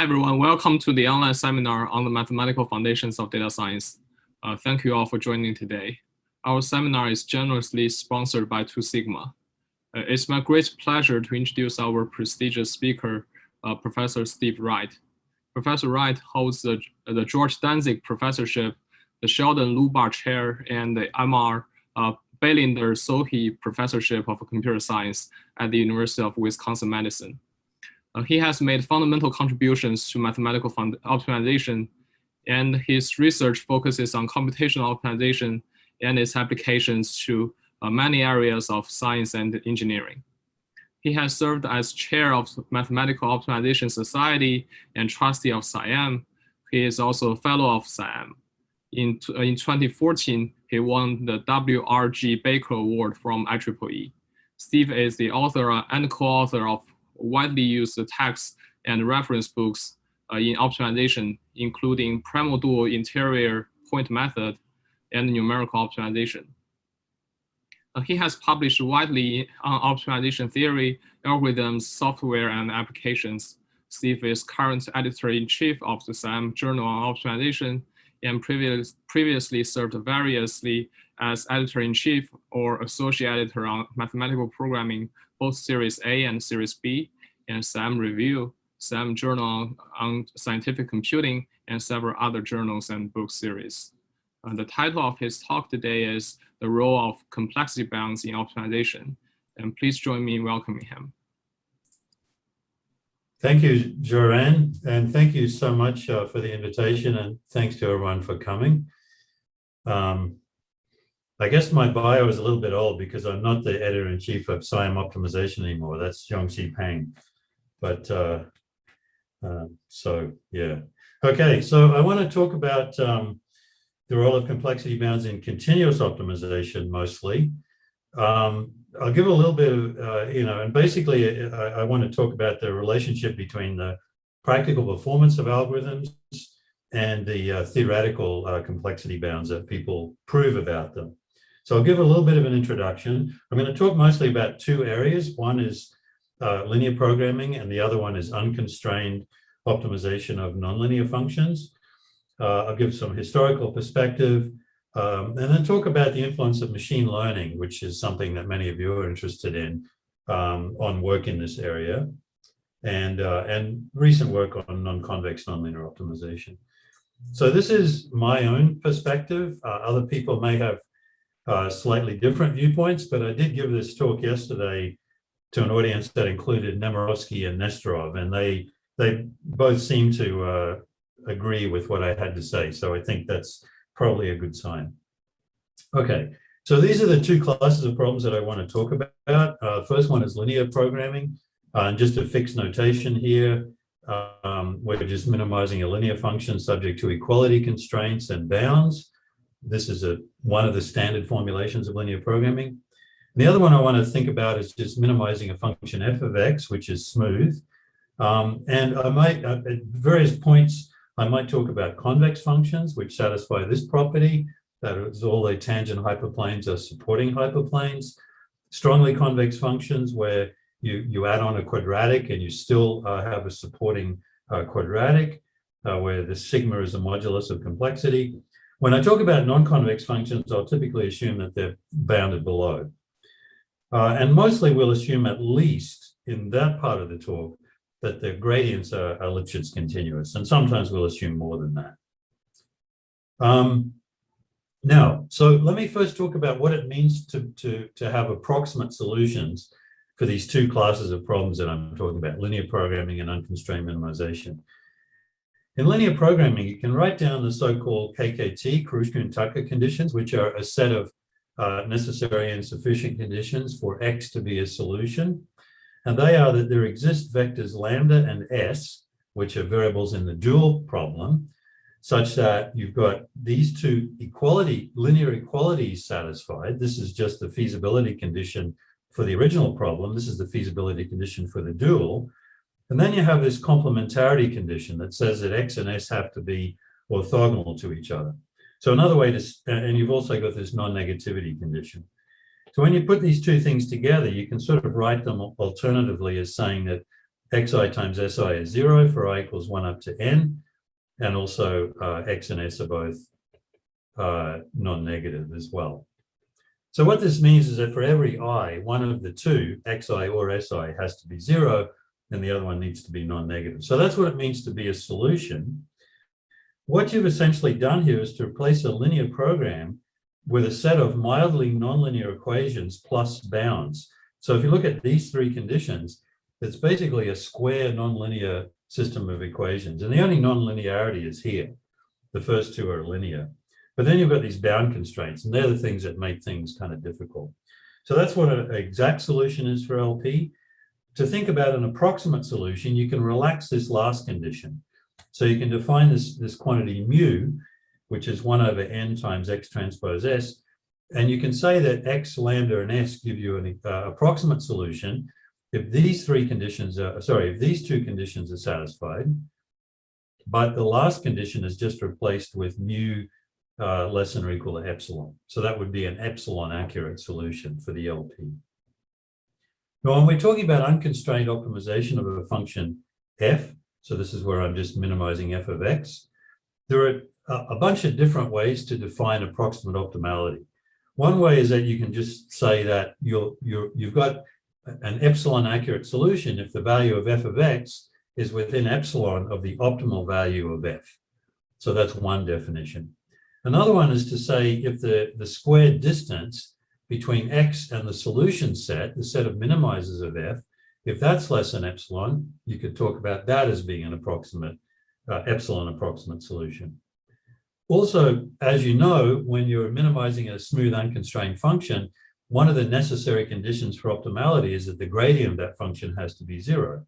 Hi, everyone. Welcome to the online seminar on the mathematical foundations of data science. Thank you all for joining today. Our seminar is generously sponsored by 2 Sigma. It's my great pleasure to introduce our prestigious speaker, Professor Stephen Wright. Professor Wright holds the George Danzig Professorship, the Sheldon Lubar Chair, and the M.R. Balinder Sohi Professorship of Computer Science at the University of Wisconsin-Madison. He has made fundamental contributions to mathematical optimization, and his research focuses on computational optimization and its applications to many areas of science and engineering. He has served as chair of Mathematical Optimization Society and trustee of SIAM. He is also a fellow of SIAM. In 2014, he won the W.R.G. Baker Award from IEEE. Steve is the author and co-author of widely used texts and reference books in optimization, including Primordial Interior Point Method and Numerical Optimization. He has published widely on optimization theory, algorithms, software, and applications. Steve is current editor-in-chief of the SIAM Journal on Optimization and previously served variously as editor-in-chief or associate editor on mathematical programming, both Series A and Series B, and SIAM Review, SIAM Journal on Scientific Computing, and several other journals and book series. The title of his talk today is The Role of Complexity Bounds in Optimization. And please join me in welcoming him. Thank you, Joran, and thank you so much for the invitation, and thanks to everyone for coming. I guess my bio is a little bit old because I'm not the editor-in-chief of SIAM Optimization anymore. That's Yongxi Peng. But so, yeah. Okay, so I want to talk about the role of complexity bounds in continuous optimization mostly. I'll give a little bit of, and basically I want to talk about the relationship between the practical performance of algorithms and the theoretical complexity bounds that people prove about them. So I'll give a little bit of an introduction. I'm going to talk mostly about 2 areas. One is linear programming, and the other one is unconstrained optimization of nonlinear functions. I'll give some historical perspective, and then talk about the influence of machine learning, which is something that many of you are interested in on work in this area, and recent work on non-convex nonlinear optimization. So this is my own perspective. Other people may have slightly different viewpoints, but I did give this talk yesterday to an audience that included Nemirovsky and Nesterov, and they both seem to agree with what I had to say. So I think that's probably a good sign. Okay, so these are the 2 classes of problems that I want to talk about. First one is linear programming, and just a fixed notation here. We're just minimizing a linear function subject to equality constraints and bounds. This is one of the standard formulations of linear programming. The other one I want to think about is just minimizing a function f of x, which is smooth. And I might, at various points, I might talk about convex functions, which satisfy this property, that is all the tangent hyperplanes are supporting hyperplanes. Strongly convex functions where you add on a quadratic and you still have a supporting quadratic, where the sigma is a modulus of complexity. When I talk about non-convex functions, I'll typically assume that they're bounded below. And mostly we'll assume, at least in that part of the talk, that the gradients are Lipschitz continuous, and sometimes we'll assume more than that. Now, so let me first talk about what it means to have approximate solutions for these 2 classes of problems that I'm talking about, linear programming and unconstrained minimization. In linear programming, you can write down the so-called KKT, Kruskun-Tucker conditions, which are a set of necessary and sufficient conditions for X to be a solution. And they are that there exist vectors lambda and S, which are variables in the dual problem, such that you've got these 2 linear equalities satisfied. This is just the feasibility condition for the original problem. This is the feasibility condition for the dual. And then you have this complementarity condition that says that X and S have to be orthogonal to each other. So another way to, and you've also got this non-negativity condition. So when you put these 2 things together, you can sort of write them alternatively as saying that xi times si is 0 for I equals 1 up to n, and also x and s are both non-negative as well. So what this means is that for every I, one of the two, xi or si, has to be 0, and the other one needs to be non-negative. So that's what it means to be a solution. What you've essentially done here is to replace a linear program with a set of mildly nonlinear equations plus bounds. So if you look at these three conditions, it's basically a square nonlinear system of equations. And the only nonlinearity is here. The first two are linear. But then you've got these bound constraints, and they're the things that make things kind of difficult. So that's what an exact solution is for LP. To think about an approximate solution, you can relax this last condition. So you can define this quantity mu, which is 1 over n times x transpose s. And you can say that x, lambda, and s give you an approximate solution if these three conditions are, if these two conditions are satisfied, but the last condition is just replaced with mu less than or equal to epsilon. So that would be an epsilon accurate solution for the LP. Now, when we're talking about unconstrained optimization of a function f, so this is where I'm just minimizing f of x, there are a bunch of different ways to define approximate optimality. One way is that you can just say that you've got an epsilon accurate solution if the value of f of x is within epsilon of the optimal value of f. So that's one definition. Another one is to say if the squared distance between x and the solution set, the set of minimizers of f, if that's less than epsilon, you could talk about that as being an approximate, epsilon approximate solution. Also, as you know, when you're minimizing a smooth unconstrained function, one of the necessary conditions for optimality is that the gradient of that function has to be 0.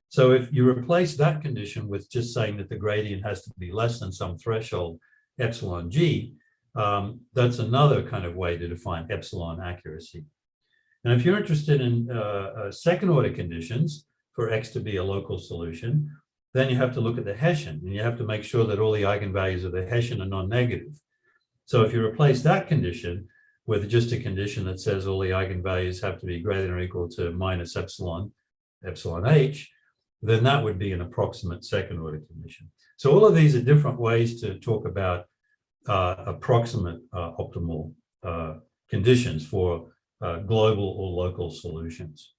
So if you replace that condition with just saying that the gradient has to be less than some threshold epsilon g, that's another kind of way to define epsilon accuracy. And if you're interested in second order conditions for x to be a local solution, then you have to look at the Hessian, and you have to make sure that all the eigenvalues of the Hessian are non-negative. So if you replace that condition with just a condition that says all the eigenvalues have to be greater than or equal to minus epsilon h, then that would be an approximate second order condition. So all of these are different ways to talk about approximate optimal conditions for global or local solutions.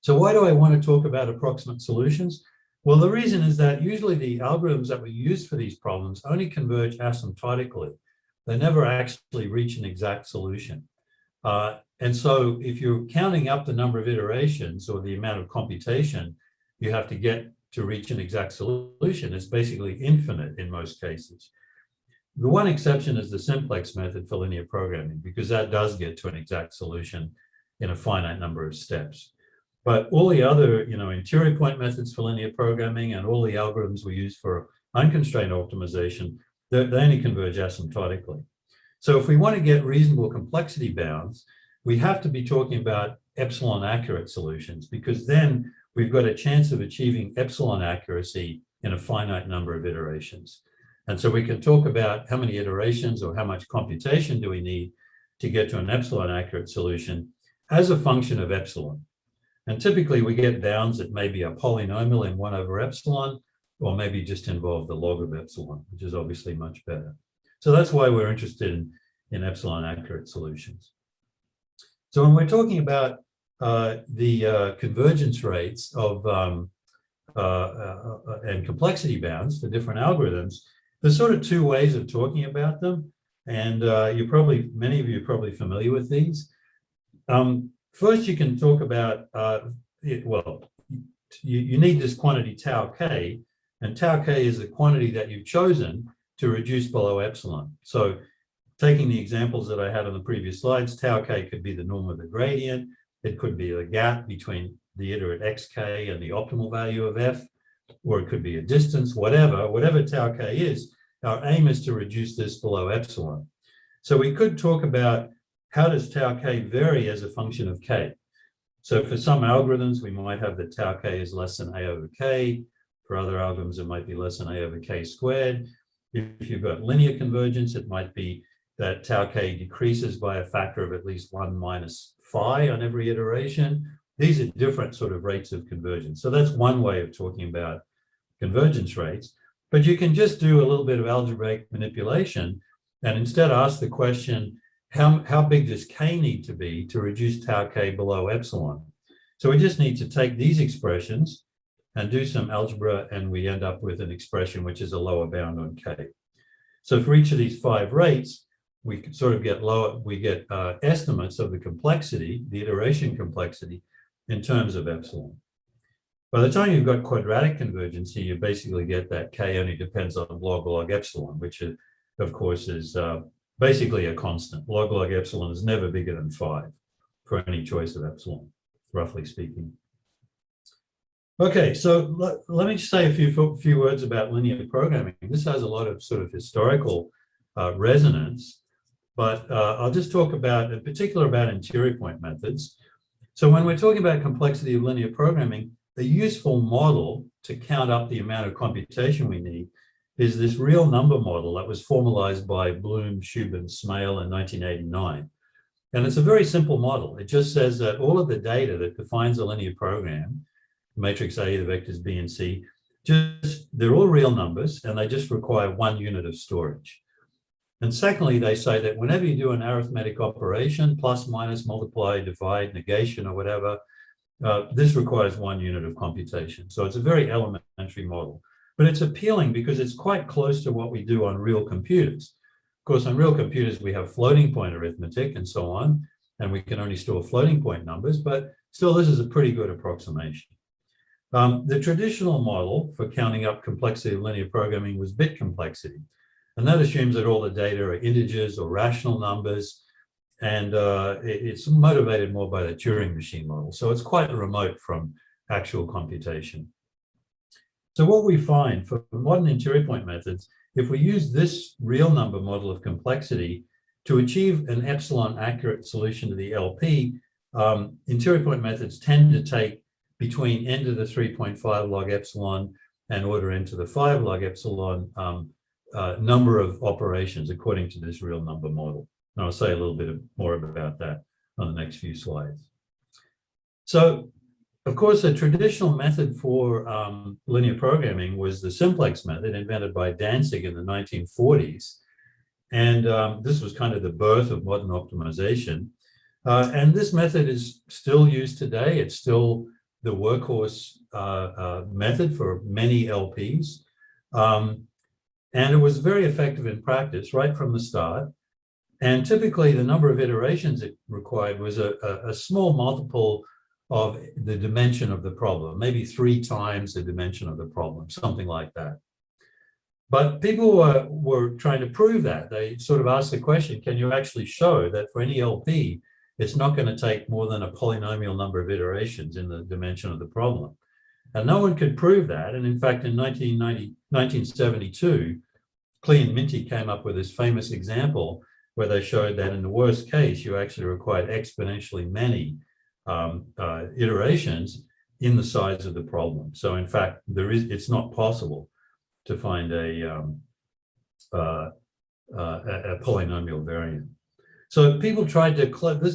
So why do I want to talk about approximate solutions? Well, the reason is that usually the algorithms that we use for these problems only converge asymptotically. They never actually reach an exact solution. And so if you're counting up the number of iterations or the amount of computation you have to get to reach an exact solution, it's basically infinite in most cases. The one exception is the simplex method for linear programming, because that does get to an exact solution in a finite number of steps. But all the other, interior point methods for linear programming and all the algorithms we use for unconstrained optimization, they only converge asymptotically. So if we want to get reasonable complexity bounds, we have to be talking about epsilon accurate solutions, because then we've got a chance of achieving epsilon accuracy in a finite number of iterations. And so we can talk about how many iterations or how much computation do we need to get to an epsilon accurate solution as a function of epsilon. And typically we get bounds that may be a polynomial in 1 over epsilon, or maybe just involve the log of epsilon, which is obviously much better. So that's why we're interested in epsilon accurate solutions. So when we're talking about the convergence rates of and complexity bounds for different algorithms, there's sort of two ways of talking about them. And many of you are probably familiar with these. First, you can talk about, you need this quantity tau k, and tau k is the quantity that you've chosen to reduce below epsilon. So taking the examples that I had on the previous slides, tau k could be the norm of the gradient. It could be the gap between the iterate xk and the optimal value of f, or it could be a distance, whatever tau k is. Our aim is to reduce this below epsilon. So we could talk about how does tau k vary as a function of k. So for some algorithms, we might have that tau k is less than a over k. For other algorithms, it might be less than a over k squared. If you've got linear convergence, it might be that tau k decreases by a factor of at least 1 minus phi on every iteration, these are different sort of rates of convergence. So that's one way of talking about convergence rates. But you can just do a little bit of algebraic manipulation and instead ask the question, how big does k need to be to reduce tau k below epsilon? So we just need to take these expressions and do some algebra, and we end up with an expression which is a lower bound on k. So for each of these 5 rates, we can sort of get estimates of the complexity, the iteration complexity, in terms of epsilon. By the time you've got quadratic convergence here, you basically get that k only depends on log epsilon, which is, of course is basically a constant. Log epsilon is never bigger than 5 for any choice of epsilon, roughly speaking. Okay, so let me just say a few words about linear programming. This has a lot of sort of historical resonance, but I'll just talk about, in particular, about interior point methods. So when we're talking about complexity of linear programming, a useful model to count up the amount of computation we need is this real number model that was formalized by Bloom, Shubin, Smale in 1989. And it's a very simple model. It just says that all of the data that defines a linear program, matrix A, the vectors B and C, they're all real numbers and they just require 1 unit of storage. And secondly, they say that whenever you do an arithmetic operation, plus, minus, multiply, divide, negation, or whatever, this requires 1 unit of computation. So it's a very elementary model, but it's appealing because it's quite close to what we do on real computers. Of course, on real computers, we have floating point arithmetic and so on, and we can only store floating point numbers, but still, this is a pretty good approximation. The traditional model for counting up complexity of linear programming was bit complexity. And that assumes that all the data are integers or rational numbers. And it's motivated more by the Turing machine model. So it's quite remote from actual computation. So what we find for modern interior point methods, if we use this real number model of complexity to achieve an epsilon accurate solution to the LP, interior point methods tend to take between n to the 3.5 log epsilon and order n to the 5 log epsilon number of operations according to this real number model. And I'll say a little bit more about that on the next few slides. So, of course, the traditional method for linear programming was the simplex method invented by Danzig in the 1940s. And this was kind of the birth of modern optimization. And this method is still used today. It's still the workhorse method for many LPs. And it was very effective in practice right from the start. And typically the number of iterations it required was a small multiple of the dimension of the problem, maybe 3 times the dimension of the problem, something like that. But people were trying to prove that. They sort of asked the question, can you actually show that for any LP, it's not going to take more than a polynomial number of iterations in the dimension of the problem? And no one could prove that. And in fact, in 1972, Klee and Minty came up with this famous example where they showed that in the worst case, you actually required exponentially many iterations in the size of the problem. So in fact, it's not possible to find a polynomial variant. So people tried to,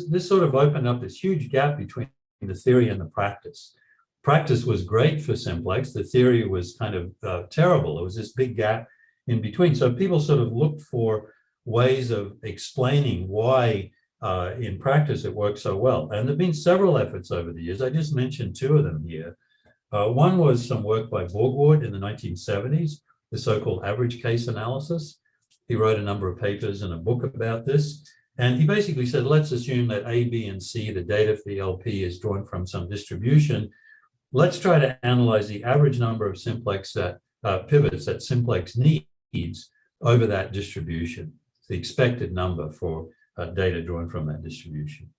this sort of opened up this huge gap between the theory and the practice. Practice was great for simplex. The theory was kind of terrible. There was this big gap in between. So people sort of looked for ways of explaining why in practice it works so well. And there have been several efforts over the years. I just mentioned 2 of them here. One was some work by Borgward in the 1970s, the so-called average case analysis. He wrote a number of papers and a book about this. And he basically said, let's assume that A, B, and C, the data for the LP is drawn from some distribution. Let's try to analyze the average number of simplex pivots that simplex needs over that distribution, the expected number for data drawn from that distribution.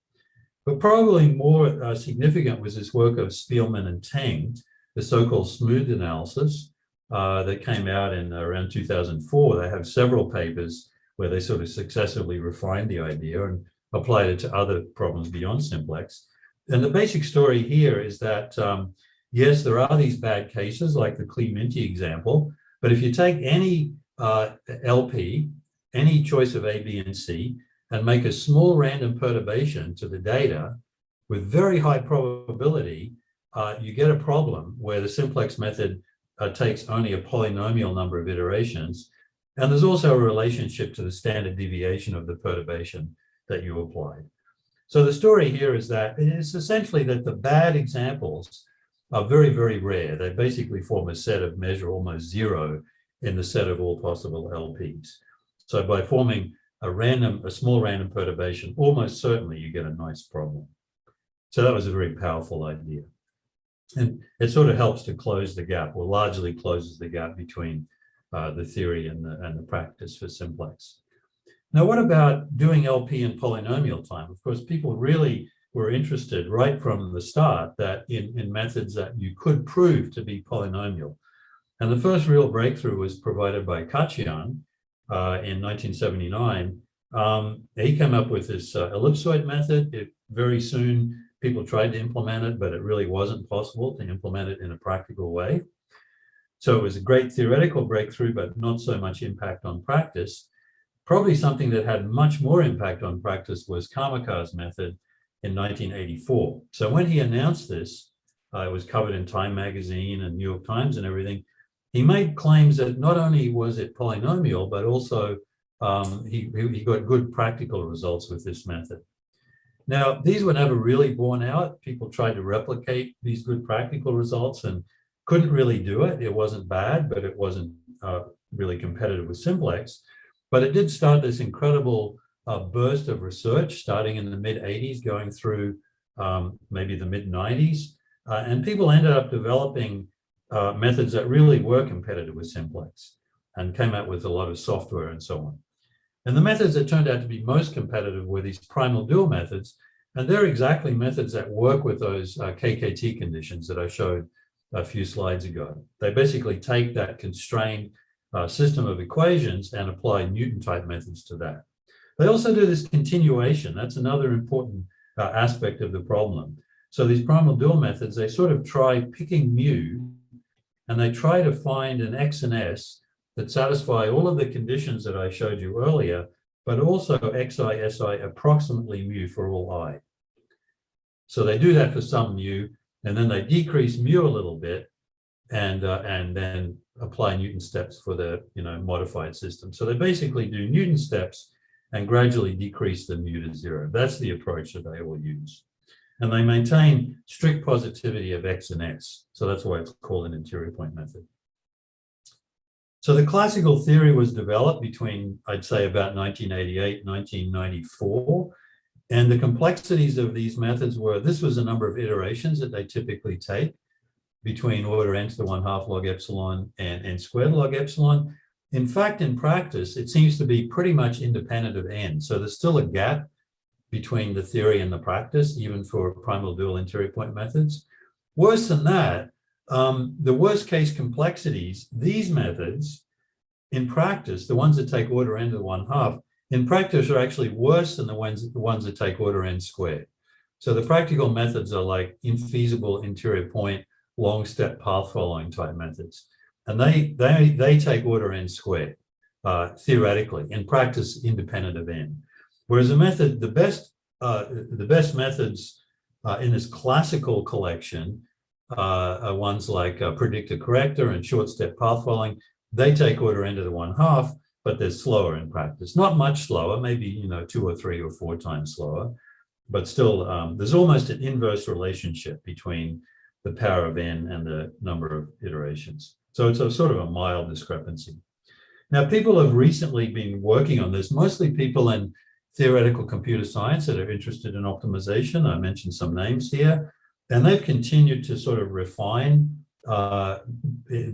But probably more significant was this work of Spielman and Teng, the so-called smooth analysis that came out in around 2004. They have several papers where they sort of successively refined the idea and applied it to other problems beyond simplex. And the basic story here is that, yes, there are these bad cases like the Klee-Minty example, but if you take any LP, any choice of A, B, and C, and make a small random perturbation to the data, with very high probability, you get a problem where the simplex method takes only a polynomial number of iterations. And there's also a relationship to the standard deviation of the perturbation that you applied. So the story here is that it's essentially that the bad examples are very, very rare. They basically form a set of measure almost zero in the set of all possible LPs. So by forming a small random perturbation, almost certainly you get a nice problem. So that was a very powerful idea. And it sort of helps to close the gap, or largely closes the gap between the theory and the practice for simplex. Now, what about doing LP in polynomial time? Of course, people really were interested right from the start that in methods that you could prove to be polynomial. And the first real breakthrough was provided by Kachyang in 1979. He came up with this ellipsoid method. Very soon, people tried to implement it, but it really wasn't possible to implement it in a practical way. So it was a great theoretical breakthrough, but not so much impact on practice. Probably something that had much more impact on practice was Karmakar's method in 1984. So when he announced this, it was covered in Time magazine and New York Times and everything. He made claims that not only was it polynomial, but also he got good practical results with this method. Now, these were never really borne out. People tried to replicate these good practical results and couldn't really do it. It wasn't bad, but it wasn't really competitive with simplex. But it did start this incredible burst of research starting in the mid-80s, going through maybe the mid-90s. And people ended up developing methods that really were competitive with simplex and came out with a lot of software and so on. And the methods that turned out to be most competitive were these primal dual methods. And they're exactly methods that work with those KKT conditions that I showed a few slides ago. They basically take that constrained system of equations and apply Newton-type methods to that. They also do this continuation. That's another important aspect of the problem. So these primal dual methods, they sort of try picking mu, and they try to find an X and S that satisfy all of the conditions that I showed you earlier, but also Xi, Si approximately mu for all I. So they do that for some mu, and then they decrease mu a little bit, and then apply Newton steps for the modified system. So they basically do Newton steps and gradually decrease the mu to zero. That's the approach that they all use. And they maintain strict positivity of X and S. So that's why it's called an interior point method. So the classical theory was developed between, I'd say, about 1988, 1994. And the complexities of these methods were, this was a number of iterations that they typically take between order n to the 1/2 log epsilon and n squared log epsilon. In fact, in practice, it seems to be pretty much independent of n. So there's still a gap between the theory and the practice, even for primal dual interior point methods. Worse than that, the worst case complexities, these methods in practice, the ones that take order n to the 1/2, in practice are actually worse than the ones that take order n squared. So the practical methods are like infeasible interior point, long step path following type methods. And they take order n squared, theoretically, in practice independent of n. Whereas the best methods in this classical collection are ones like predictor corrector and short step path following. They take order n to the 1/2, but they're slower in practice. Not much slower, maybe 2 or 3 or 4 times slower, but still there's almost an inverse relationship between the power of n and the number of iterations. So it's a sort of a mild discrepancy. Now, people have recently been working on this, mostly people in theoretical computer science that are interested in optimization. I mentioned some names here, and they've continued to sort of refine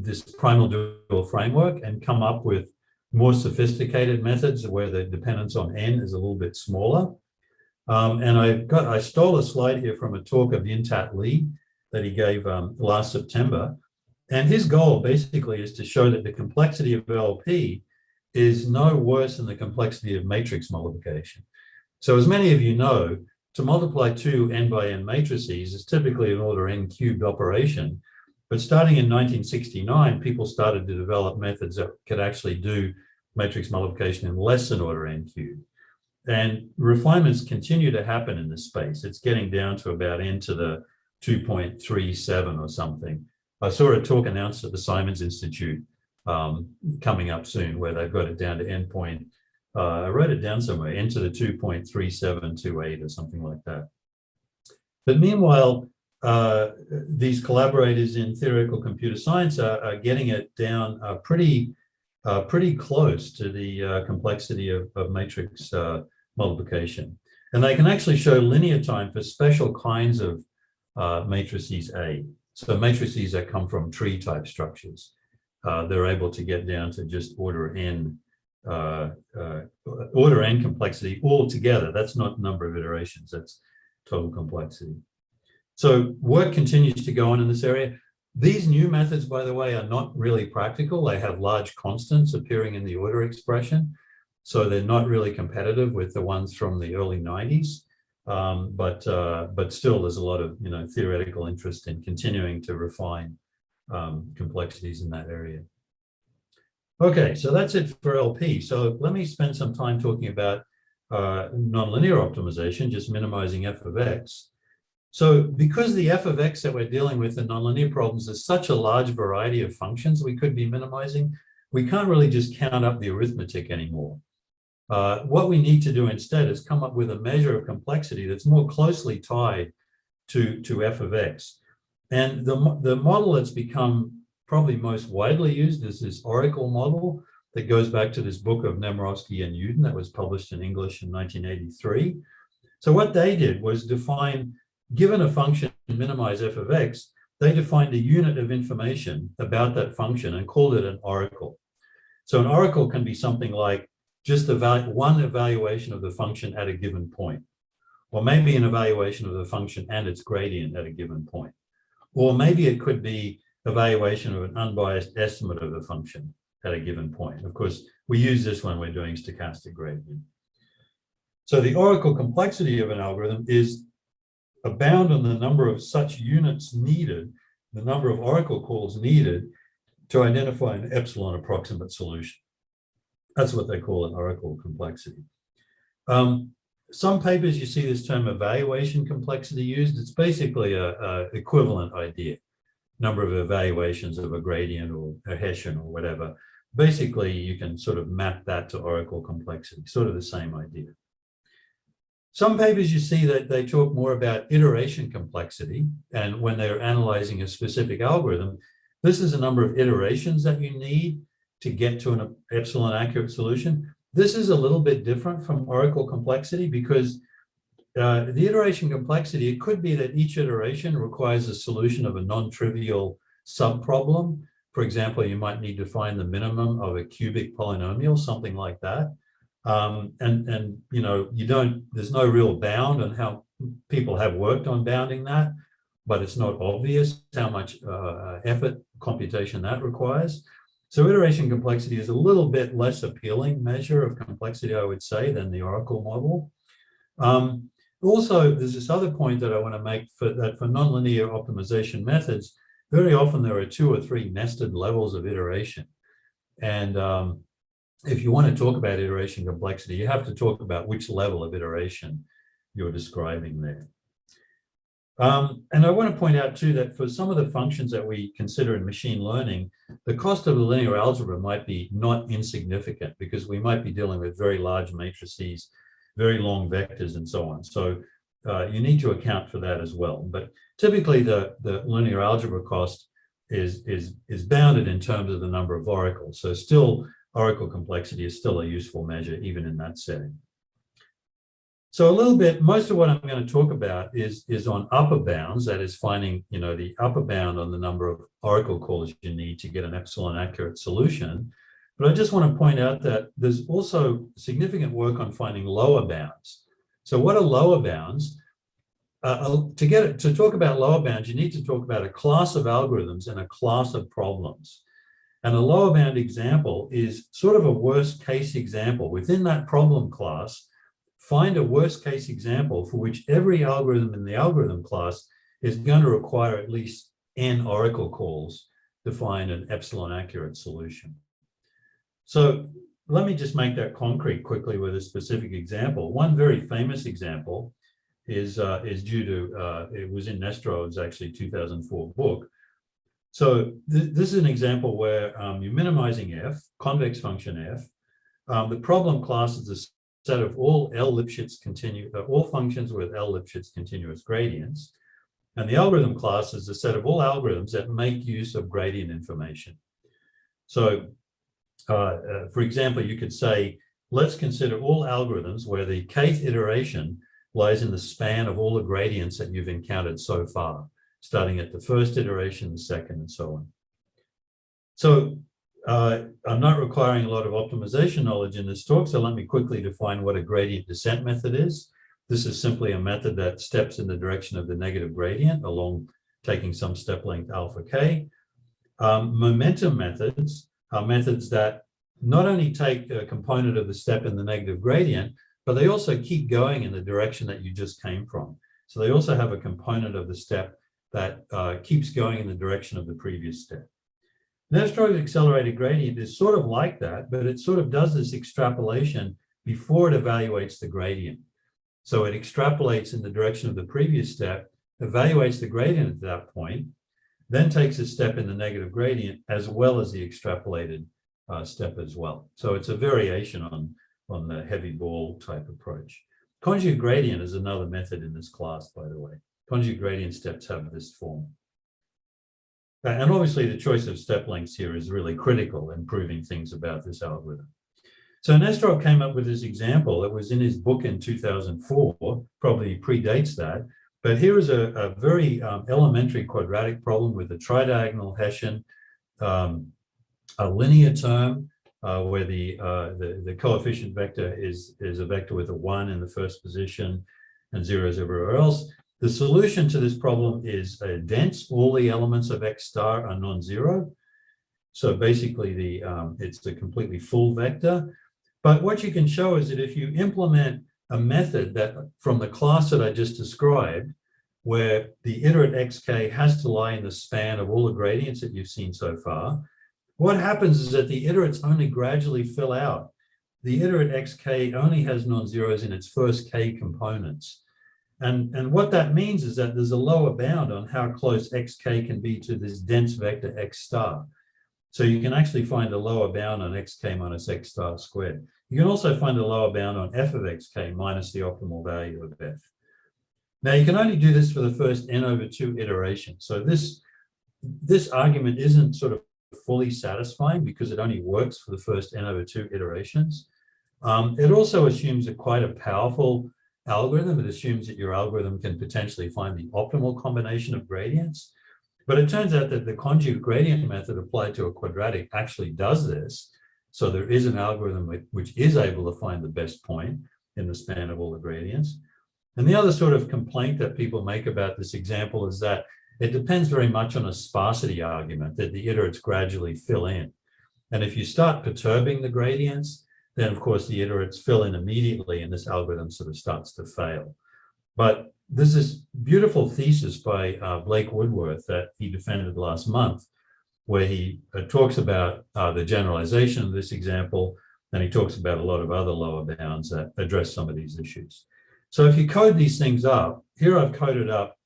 this primal dual framework and come up with more sophisticated methods where the dependence on n is a little bit smaller. And I stole a slide here from a talk of Yin-Tat Li that he gave last September. And his goal basically is to show that the complexity of LP is no worse than the complexity of matrix multiplication. So as many of you know, to multiply two n by n matrices is typically an order n cubed operation. But starting in 1969, people started to develop methods that could actually do matrix multiplication in less than order n cubed. And refinements continue to happen in this space. It's getting down to about n to the 2.37 or something. I saw a talk announced at the Simons Institute coming up soon, where they've got it down to n point, I wrote it down somewhere, n to the 2.3728 or something like that. But meanwhile, these collaborators in theoretical computer science are getting it down pretty close to the complexity of matrix multiplication. And they can actually show linear time for special kinds of matrices A. So matrices that come from tree type structures. They're able to get down to just order n complexity altogether. That's not number of iterations, that's total complexity. So work continues to go on in this area. These new methods, by the way, are not really practical. They have large constants appearing in the order expression. So they're not really competitive with the ones from the early 90s. But still, there's a lot of theoretical interest in continuing to refine complexities in that area. Okay, so that's it for LP. So let me spend some time talking about nonlinear optimization, just minimizing f of x. So because the f of x that we're dealing with in nonlinear problems is such a large variety of functions we could be minimizing, we can't really just count up the arithmetic anymore. What we need to do instead is come up with a measure of complexity that's more closely tied to f of x. And the model that's become probably most widely used is this oracle model that goes back to this book of Nemirovsky and Newton that was published in English in 1983. So what they did was define, given a function minimize f of x, they defined a unit of information about that function and called it an oracle. So an oracle can be something like just one evaluation of the function at a given point, or maybe an evaluation of the function and its gradient at a given point, or maybe it could be evaluation of an unbiased estimate of the function at a given point. Of course, we use this when we're doing stochastic gradient. So the oracle complexity of an algorithm is a bound on the number of such units needed, the number of oracle calls needed to identify an epsilon approximate solution. That's what they call an oracle complexity. Some papers you see this term evaluation complexity used. It's basically a equivalent idea. Number of evaluations of a gradient or a Hessian or whatever. Basically, you can sort of map that to oracle complexity, sort of the same idea. Some papers you see that they talk more about iteration complexity, and when they're analyzing a specific algorithm, this is a number of iterations that you need to get to an epsilon accurate solution. This is a little bit different from oracle complexity because the iteration complexity, it could be that each iteration requires a solution of a non-trivial subproblem. For example, you might need to find the minimum of a cubic polynomial, something like that. And there's no real bound on how people have worked on bounding that, but it's not obvious how much effort computation that requires. So iteration complexity is a little bit less appealing measure of complexity, I would say, than the oracle model. Also, there's this other point that I want to make for nonlinear optimization methods. Very often there are 2 or 3 nested levels of iteration. And if you want to talk about iteration complexity, you have to talk about which level of iteration you're describing there. And I want to point out too that for some of the functions that we consider in machine learning, the cost of the linear algebra might be not insignificant because we might be dealing with very large matrices, very long vectors and so on. So you need to account for that as well. But typically the linear algebra cost is bounded in terms of the number of oracles. So still oracle complexity is still a useful measure even in that setting. So a little bit, most of what I'm going to talk about is on upper bounds, that is finding, the upper bound on the number of oracle calls you need to get an epsilon accurate solution. But I just want to point out that there's also significant work on finding lower bounds. So what are lower bounds? To talk about lower bounds, you need to talk about a class of algorithms and a class of problems. And a lower bound example is sort of a worst case example. Within that problem class, find a worst case example for which every algorithm in the algorithm class is going to require at least n oracle calls to find an epsilon accurate solution. So let me just make that concrete quickly with a specific example. One very famous example is due to, it was in Nesterov's actually 2004 book. So this is an example where you're minimizing f, convex function f. The problem class is a set of all all functions with L-Lipschitz continuous gradients. And the algorithm class is a set of all algorithms that make use of gradient information. So for example, you could say, let's consider all algorithms where the kth iteration lies in the span of all the gradients that you've encountered so far, starting at the first iteration, the second, and so on. So I'm not requiring a lot of optimization knowledge in this talk, so let me quickly define what a gradient descent method is. This is simply a method that steps in the direction of the negative gradient along taking some step length alpha k. Momentum methods are methods that not only take a component of the step in the negative gradient, but they also keep going in the direction that you just came from. So they also have a component of the step that keeps going in the direction of the previous step. Nesterov's accelerated gradient is sort of like that, but it sort of does this extrapolation before it evaluates the gradient. So it extrapolates in the direction of the previous step, evaluates the gradient at that point, then takes a step in the negative gradient as well as the extrapolated step as well. So it's a variation on the heavy ball type approach. Conjugate gradient is another method in this class, by the way. Conjugate gradient steps have this form. And obviously the choice of step lengths here is really critical in proving things about this algorithm. So Nesterov came up with this example. It was in his book in 2004, probably predates that. But here is a very elementary quadratic problem with a tridiagonal Hessian, a linear term where the coefficient vector is a vector with a 1 in the first position and 0s everywhere else. The solution to this problem is dense. All the elements of x star are non-zero. So basically it's a completely full vector. But what you can show is that if you implement a method that from the class that I just described, where the iterate xk has to lie in the span of all the gradients that you've seen so far, what happens is that the iterates only gradually fill out. The iterate xk only has non-zeros in its first k components. And what that means is that there's a lower bound on how close xk can be to this dense vector x star. So you can actually find a lower bound on xk minus x star squared. You can also find a lower bound on f of xk minus the optimal value of f. Now you can only do this for the first n/2 iterations. So this argument isn't sort of fully satisfying because it only works for the first n/2 iterations. It also assumes quite a powerful algorithm. It assumes that your algorithm can potentially find the optimal combination of gradients. But it turns out that the conjugate gradient method applied to a quadratic actually does this. So there is an algorithm which is able to find the best point in the span of all the gradients. And the other sort of complaint that people make about this example is that it depends very much on a sparsity argument, that the iterates gradually fill in. And if you start perturbing the gradients, then of course the iterates fill in immediately and this algorithm sort of starts to fail. But there's this beautiful thesis by Blake Woodworth that he defended last month, where he talks about the generalization of this example, and he talks about a lot of other lower bounds that address some of these issues. So if you code these things up, here I've coded up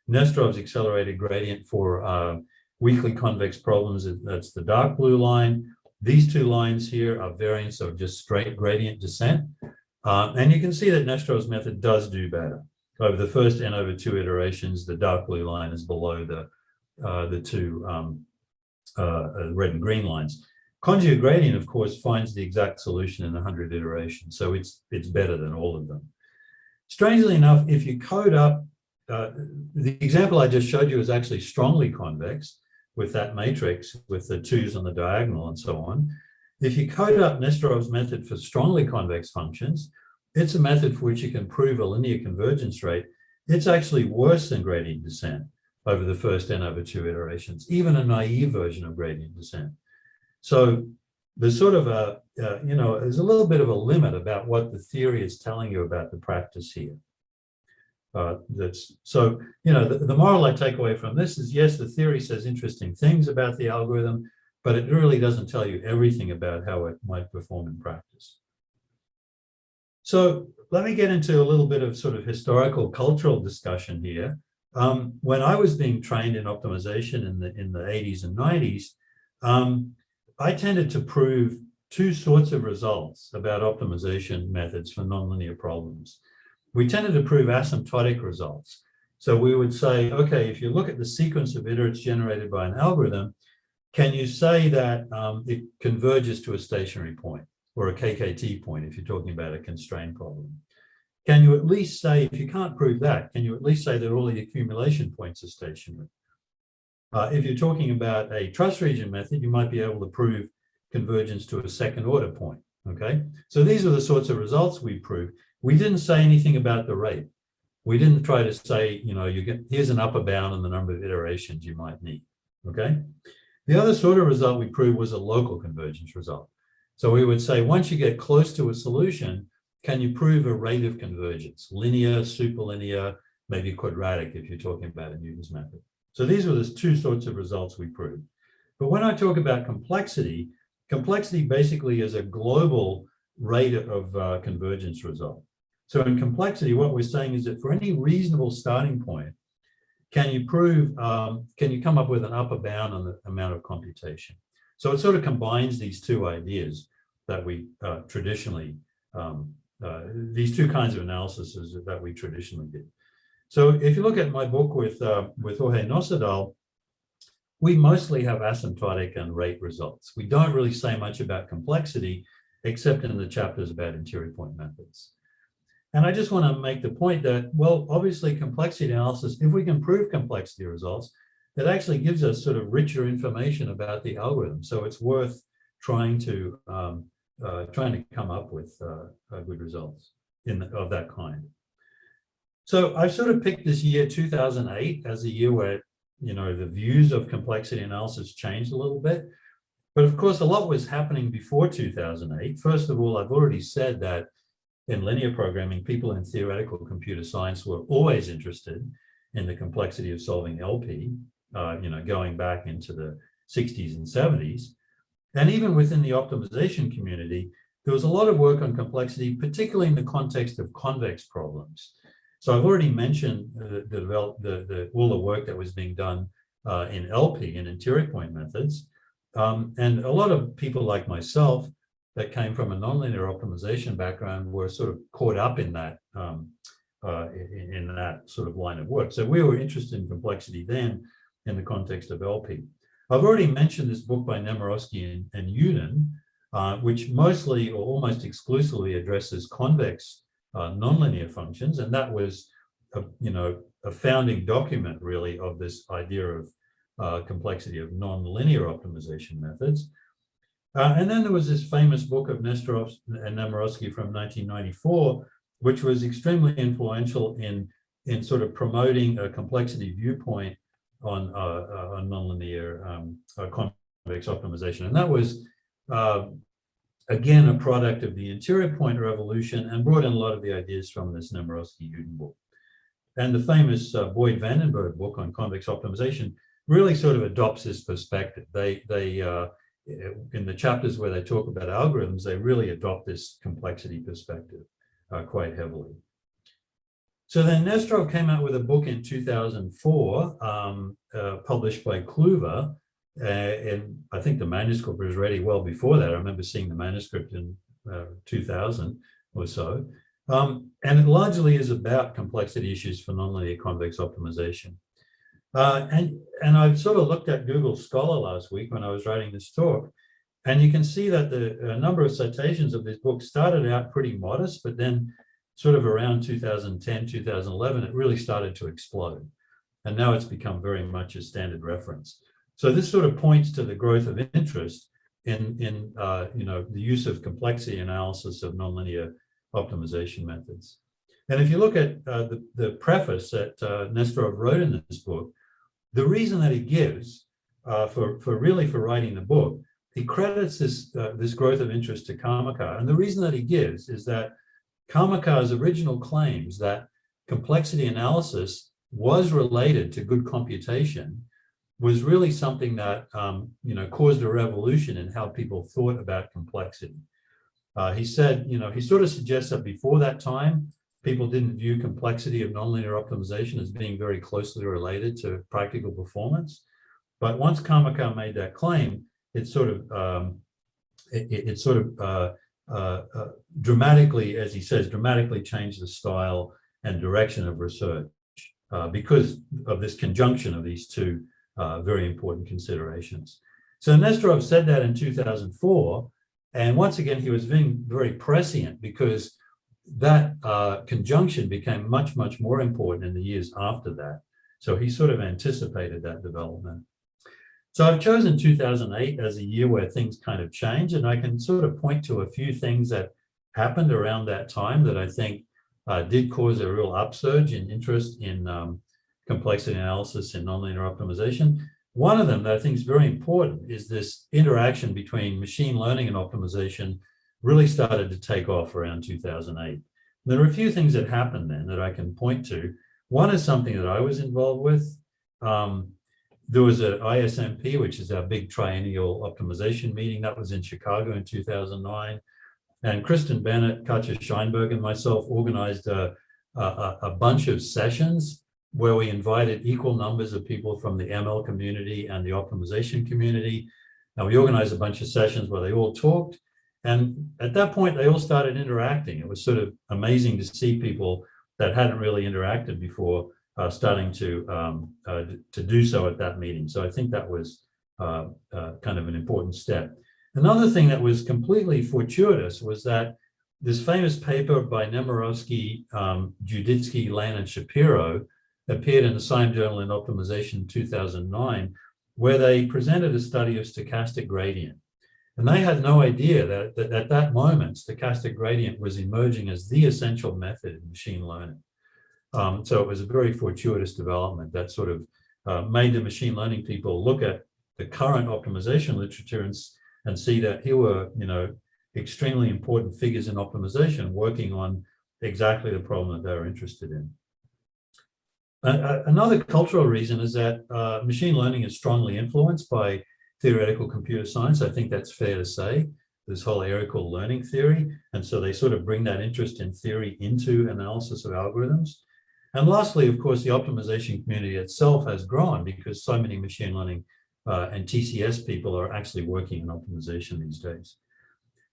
Nesterov's accelerated gradient for weakly convex problems. That's the dark blue line. These two lines here are variants of just straight gradient descent. And you can see that Nesterov's method does do better. Over the first n/2 iterations, the dark blue line is below the two red and green lines. Conjugate gradient, of course, finds the exact solution in 100 iterations. So it's better than all of them. Strangely enough, if you code up, the example I just showed you is actually strongly convex with that matrix with the 2's on the diagonal and so on. If you code up Nesterov's method for strongly convex functions, it's a method for which you can prove a linear convergence rate. It's actually worse than gradient descent over the first n/2 iterations, even a naive version of gradient descent. So there's sort of there's a little bit of a limit about what the theory is telling you about the practice here. The moral I take away from this is, yes, the theory says interesting things about the algorithm, but it really doesn't tell you everything about how it might perform in practice. So let me get into a little bit of sort of historical cultural discussion here. When I was being trained in optimization in the 80s and 90s, I tended to prove two sorts of results about optimization methods for nonlinear problems. We tended to prove asymptotic results. So we would say, okay, if you look at the sequence of iterates generated by an algorithm, can you say that it converges to a stationary point or a KKT point if you're talking about a constrained problem? Can you at least say, if you can't prove that, can you at least say that all the accumulation points are stationary? If you're talking about a trust region method, you might be able to prove convergence to a second order point, okay? So these are the sorts of results we proved. We didn't say anything about the rate. We didn't try to say, you know, here's an upper bound on the number of iterations you might need, okay? The other sort of result we proved was a local convergence result. So we would say, once you get close to a solution, can you prove a rate of convergence? Linear, superlinear, maybe quadratic if you're talking about a Newton's method. So these were the two sorts of results we proved. But when I talk about complexity, complexity basically is a global rate of convergence result. So in complexity, what we're saying is that for any reasonable starting point, can you prove, can you come up with an upper bound on the amount of computation? So it sort of combines these two ideas that we traditionally, these two kinds of analysis that we traditionally did. So if you look at my book with Jorge Nosadal, we mostly have asymptotic and rate results. We don't really say much about complexity, except in the chapters about interior point methods. And I just want to make the point that, well, obviously complexity analysis, if we can prove complexity results, it actually gives us sort of richer information about the algorithm. So it's worth trying to come up with good results of that kind. So I've sort of picked this year 2008 as a year where, you know, the views of complexity analysis changed a little bit. But of course, a lot was happening before 2008. First of all, I've already said that in linear programming, people in theoretical computer science were always interested in the complexity of solving LP, you know, going back into the 60s and 70s. And even within the optimization community, there was a lot of work on complexity, particularly in the context of convex problems. So I've already mentioned all the work that was being done in LP, in interior point methods. And a lot of people like myself that came from a nonlinear optimization background were sort of caught up in that sort of line of work. So we were interested in complexity then in the context of LP. I've already mentioned this book by Nemirovsky and Yudin, which mostly or almost exclusively addresses convex nonlinear functions, and that was a founding document really of this idea of complexity of nonlinear optimization methods. And then there was this famous book of Nesterov and Nemirovsky from 1994, which was extremely influential in sort of promoting a complexity viewpoint on nonlinear convex optimization. And that was, again, a product of the interior point revolution and brought in a lot of the ideas from this Nemirovsky-Yudin book. And the famous Boyd Vandenberg book on convex optimization really sort of adopts this perspective. In the chapters where they talk about algorithms, they really adopt this complexity perspective quite heavily. So then Nesterov came out with a book in 2004, published by Kluver, and I think the manuscript was ready well before that. I remember seeing the manuscript in 2000 or so. And it largely is about complexity issues for nonlinear convex optimization. And I've sort of looked at Google Scholar last week when I was writing this talk, and you can see that the number of citations of this book started out pretty modest, but then sort of around 2010, 2011, it really started to explode. And now it's become very much a standard reference. So this sort of points to the growth of interest in the use of complexity analysis of nonlinear optimization methods. And if you look at the preface that Nesterov wrote in this book, the reason that he gives for writing the book, he credits this growth of interest to Karmakar. And the reason that he gives is that Karmakar's original claims that complexity analysis was related to good computation was really something that caused a revolution in how people thought about complexity. He said, he sort of suggests that before that time, people didn't view complexity of nonlinear optimization as being very closely related to practical performance. But once Kamakawa made that claim, it sort of dramatically, as he says, dramatically changed the style and direction of research because of this conjunction of these two very important considerations. So Nesterov said that in 2004, and once again, he was being very prescient because that conjunction became much, much more important in the years after that. So he sort of anticipated that development. So I've chosen 2008 as a year where things kind of changed, and I can sort of point to a few things that happened around that time that I think did cause a real upsurge in interest in complexity analysis and nonlinear optimization. One of them that I think is very important is this interaction between machine learning and optimization really started to take off around 2008. And there are a few things that happened then that I can point to. One is something that I was involved with. There was an ISMP, which is our big triennial optimization meeting. That was in Chicago in 2009. And Kristen Bennett, Katja Scheinberg, and myself organized a bunch of sessions where we invited equal numbers of people from the ML community and the optimization community. And we organized a bunch of sessions where they all talked. And at that point, they all started interacting. It was sort of amazing to see people that hadn't really interacted before starting to do so at that meeting. So I think that was kind of an important step. Another thing that was completely fortuitous was that this famous paper by Nemirovsky, Juditsky, Lan, and Shapiro appeared in the Science Journal in Optimization in 2009, where they presented a study of stochastic gradient. And they had no idea that at that moment, stochastic gradient was emerging as the essential method in machine learning. So it was a very fortuitous development that sort of made the machine learning people look at the current optimization literature and see that here were, extremely important figures in optimization working on exactly the problem that they were interested in. Another cultural reason is that machine learning is strongly influenced by theoretical computer science. I think that's fair to say, this whole area called learning theory. And so they sort of bring that interest in theory into analysis of algorithms. And lastly, of course, the optimization community itself has grown because so many machine learning and TCS people are actually working in optimization these days.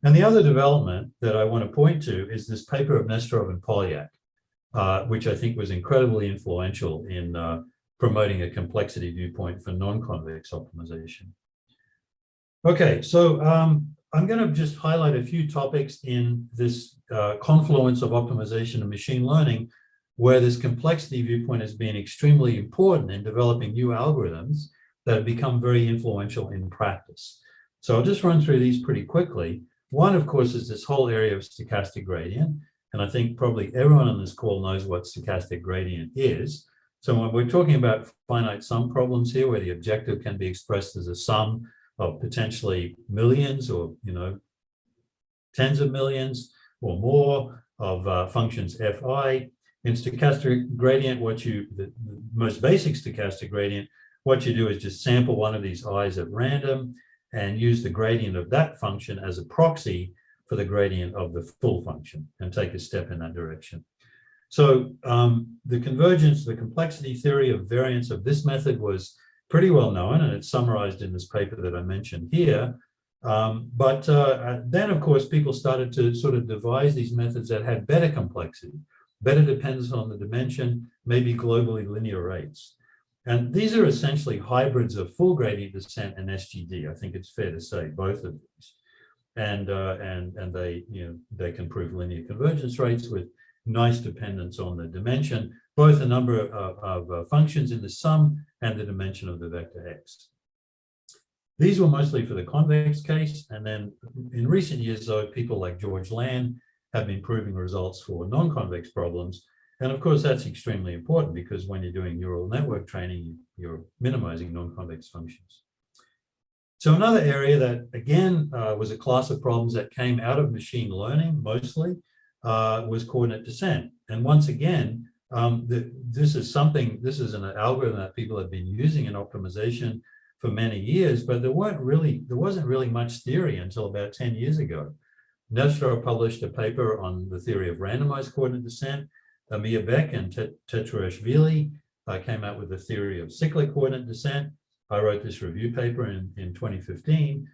And the other development that I want to point to is this paper of Nesterov and Polyak, which I think was incredibly influential in promoting a complexity viewpoint for non-convex optimization. Okay, so I'm going to just highlight a few topics in this confluence of optimization and machine learning, where this complexity viewpoint has been extremely important in developing new algorithms that have become very influential in practice. So I'll just run through these pretty quickly. One, of course, is this whole area of stochastic gradient. And I think probably everyone on this call knows what stochastic gradient is. So when we're talking about finite sum problems here, where the objective can be expressed as a sum of potentially millions or, tens of millions or more of functions fi. In stochastic gradient, the most basic stochastic gradient, what you do is just sample one of these i's at random and use the gradient of that function as a proxy for the gradient of the full function and take a step in that direction. So the convergence, the complexity theory of variance of this method was pretty well known, and it's summarized in this paper that I mentioned here. But then, of course, people started to sort of devise these methods that had better complexity, better dependence on the dimension, maybe globally linear rates. And these are essentially hybrids of full gradient descent and SGD. I think it's fair to say both of these. And they, they can prove linear convergence rates with nice dependence on the dimension, both the number of functions in the sum and the dimension of the vector x. These were mostly for the convex case. And then in recent years, though, people like George Lan have been proving results for non-convex problems. And of course, that's extremely important because when you're doing neural network training, you're minimizing non-convex functions. So another area that, again, was a class of problems that came out of machine learning mostly was coordinate descent. And once again, this is an algorithm that people have been using in optimization for many years, but there wasn't really much theory until about 10 years ago. Nesterov published a paper on the theory of randomized coordinate descent. Amir Beck and Tetuashvili came out with the theory of cyclic coordinate descent. I wrote this review paper in 2015.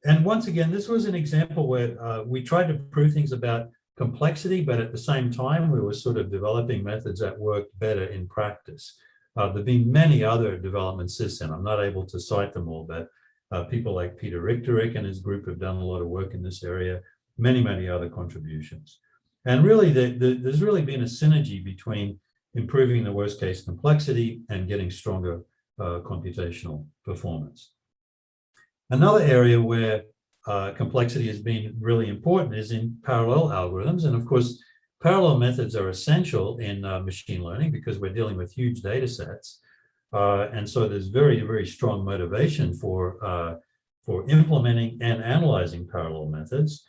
And once again, this was an example where we tried to prove things about complexity, but at the same time, we were sort of developing methods that worked better in practice. There have been many other developments since then. I'm not able to cite them all, but people like Peter Richterich and his group have done a lot of work in this area, many other contributions. And really, there's really been a synergy between improving the worst case complexity and getting stronger computational performance. Another area where complexity has been really important is in parallel algorithms. And of course, parallel methods are essential in machine learning because we're dealing with huge data sets. And so there's very strong motivation for implementing and analyzing parallel methods.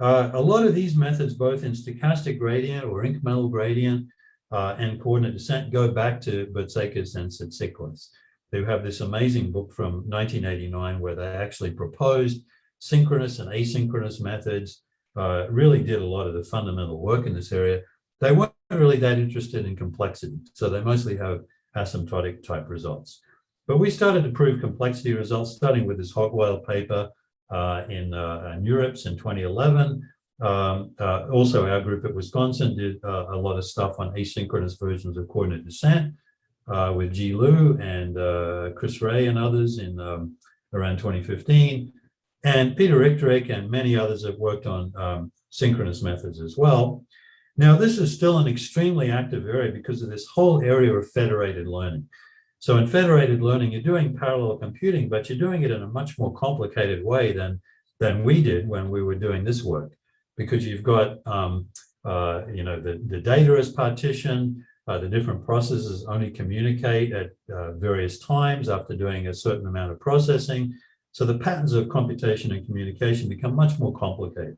A lot of these methods, both in stochastic gradient or incremental gradient and coordinate descent, go back to Bertzakis and Tsitsiklis. They have this amazing book from 1989 where they actually proposed synchronous and asynchronous methods, really did a lot of the fundamental work in this area. They weren't really that interested in complexity, so they mostly have asymptotic type results. But we started to prove complexity results, starting with this Hockwell paper in NeurIPS in 2011. Also, our group at Wisconsin did a lot of stuff on asynchronous versions of coordinate descent with Ji Lu and Chris Ray and others in around 2015. And Peter Richterich and many others have worked on synchronous methods as well. Now, this is still an extremely active area because of this whole area of federated learning. So in federated learning, you're doing parallel computing, but you're doing it in a much more complicated way than we did when we were doing this work, because you've got the data is partitioned, the different processes only communicate at various times after doing a certain amount of processing. So the patterns of computation and communication become much more complicated.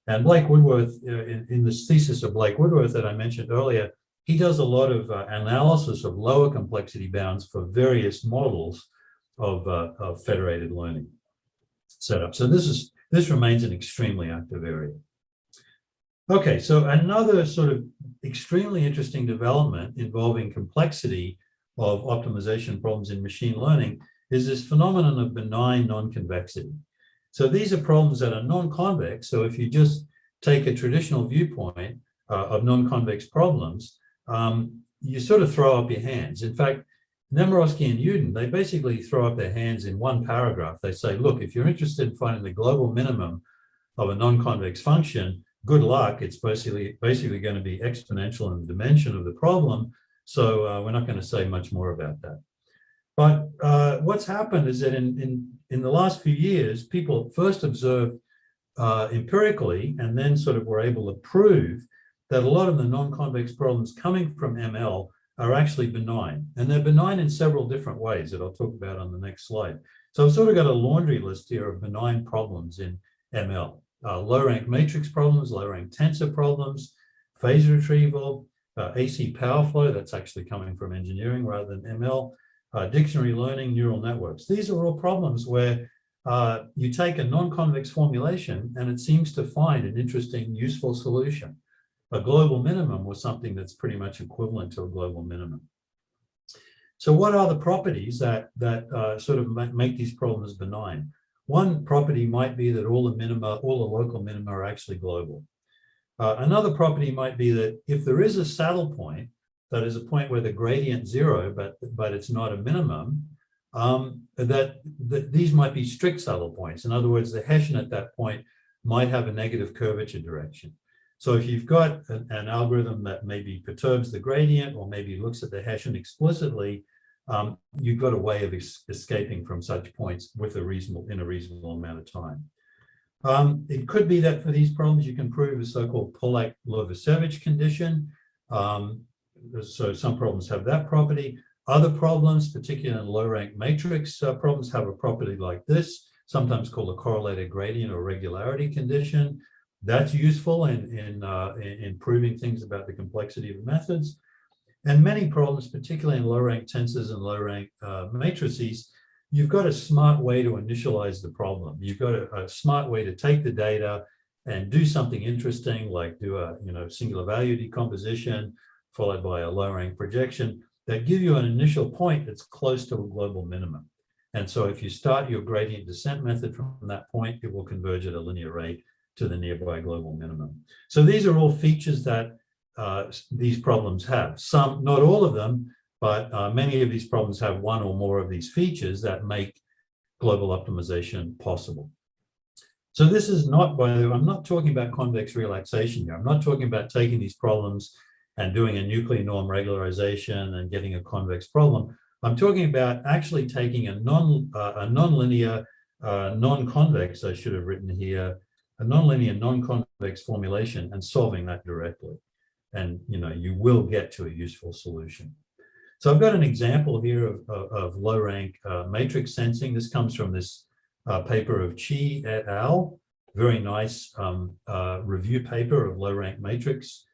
And Blake Woodworth, in this thesis of Blake Woodworth that I mentioned earlier, he does a lot of analysis of lower complexity bounds for various models of federated learning setup. So this remains an extremely active area. Okay, so another sort of extremely interesting development involving complexity of optimization problems in machine learning is this phenomenon of benign non-convexity. So these are problems that are non-convex. So if you just take a traditional viewpoint of non-convex problems, you sort of throw up your hands. In fact, Nemirovsky and Uden, they basically throw up their hands in one paragraph. They say, look, if you're interested in finding the global minimum of a non-convex function, good luck. It's basically going to be exponential in the dimension of the problem. So we're not going to say much more about that. But what's happened is that in the last few years, people first observed empirically and then sort of were able to prove that a lot of the non-convex problems coming from ML are actually benign. And they're benign in several different ways that I'll talk about on the next slide. So I've sort of got a laundry list here of benign problems in ML. Low-rank matrix problems, low-rank tensor problems, phase retrieval, AC power flow, that's actually coming from engineering rather than ML, dictionary learning, neural networks. These are all problems where you take a non-convex formulation and it seems to find an interesting, useful solution. A global minimum was something that's pretty much equivalent to a global minimum. So what are the properties that sort of make these problems benign? One property might be that all the local minima are actually global. Another property might be that if there is a saddle point, that is a point where the gradient zero, but it's not a minimum, that these might be strict saddle points. In other words, the Hessian at that point might have a negative curvature direction. So if you've got an algorithm that maybe perturbs the gradient or maybe looks at the Hessian explicitly, you've got a way of escaping from such points in a reasonable amount of time. It could be that for these problems, you can prove a so-called Pollack-Lovasevich condition. So some problems have that property. Other problems, particularly in low-rank matrix problems, have a property like this, sometimes called a correlated gradient or regularity condition. That's useful in proving things about the complexity of methods. And many problems, particularly in low-rank tensors and low-rank matrices, you've got a smart way to initialize the problem. You've got a smart way to take the data and do something interesting, like do a singular value decomposition followed by a low-rank projection that give you an initial point that's close to a global minimum. And so if you start your gradient descent method from that point, it will converge at a linear rate to the nearby global minimum. So these are all features that these problems have. Some, not all of them, but many of these problems have one or more of these features that make global optimization possible. So this is not, by the way, I'm not talking about convex relaxation here. I'm not talking about taking these problems and doing a nuclear norm regularization and getting a convex problem. I'm talking about actually taking a nonlinear, non-convex, I should have written here, a nonlinear, non-convex formulation and solving that directly. And you will get to a useful solution. So I've got an example here of low-rank matrix sensing. This comes from this paper of Chi et al. Very nice review paper of low-rank matrix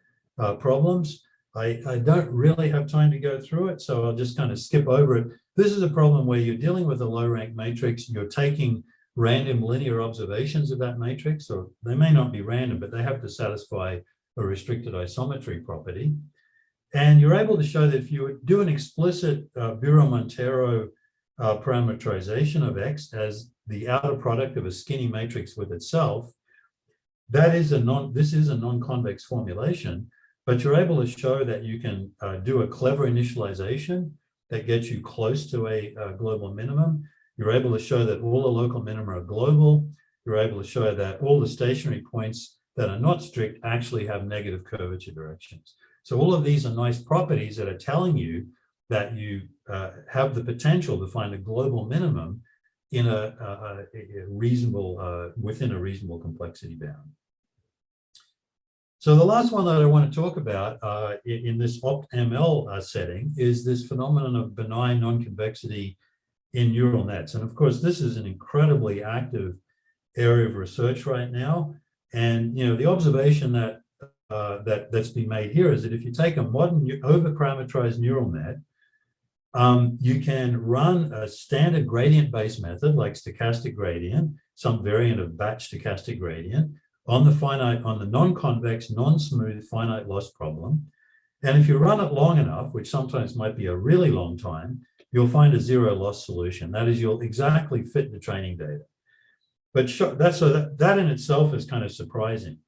problems. I don't really have time to go through it, so I'll just kind of skip over it. This is a problem where you're dealing with a low-rank matrix. You're taking random linear observations of that matrix, or they may not be random, but they have to satisfy a restricted isometry property. And you're able to show that if you do an explicit Bureau-Montero parameterization of X as the outer product of a skinny matrix with itself, this is a non-convex formulation, but you're able to show that you can do a clever initialization that gets you close to a global minimum. You're able to show that all the local minima are global. You're able to show that all the stationary points that are not strict actually have negative curvature directions. So all of these are nice properties that are telling you that you have the potential to find a global minimum in a reasonable, within a reasonable complexity bound. So the last one that I want to talk about in this OptML setting is this phenomenon of benign non-convexity in neural nets. And of course, this is an incredibly active area of research right now. And the observation that's been made here is that if you take a modern over-parameterized neural net, you can run a standard gradient-based method like stochastic gradient, some variant of batch stochastic gradient, on the non-convex, non-smooth finite loss problem. And if you run it long enough, which sometimes might be a really long time, you'll find a zero loss solution. That is, you'll exactly fit the training data. But that in itself is kind of surprising.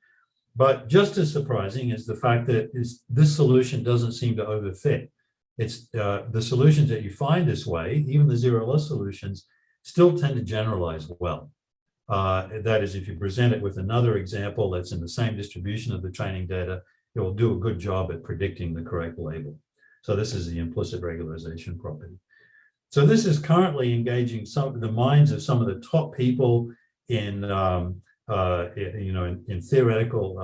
But just as surprising is the fact that this solution doesn't seem to overfit. It's the solutions that you find this way, even the zero loss solutions, still tend to generalize well. That is, if you present it with another example that's in the same distribution of the training data, it will do a good job at predicting the correct label. So this is the implicit regularization property. So this is currently engaging the minds of some of the top people in in theoretical,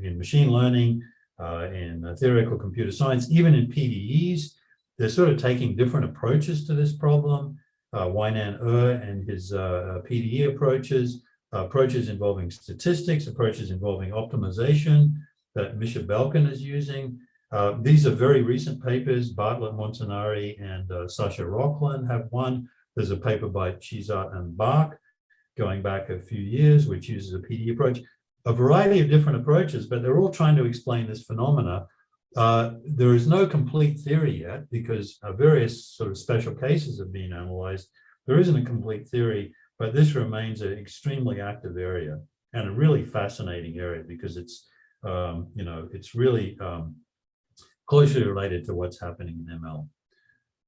in machine learning, in theoretical computer science, even in PDEs. They're sort of taking different approaches to this problem. Weinan and his PDE approaches involving statistics, approaches involving optimization that Misha Belkin is using. These are very recent papers. Bartlett, Montanari, and Sasha Rocklin have one. There's a paper by Chizat and Bach going back a few years, which uses a PDE approach. A variety of different approaches, but they're all trying to explain this phenomena. There is no complete theory yet because various sort of special cases have been analyzed. There isn't a complete theory, but this remains an extremely active area and a really fascinating area because it's, it's really closely related to what's happening in ML.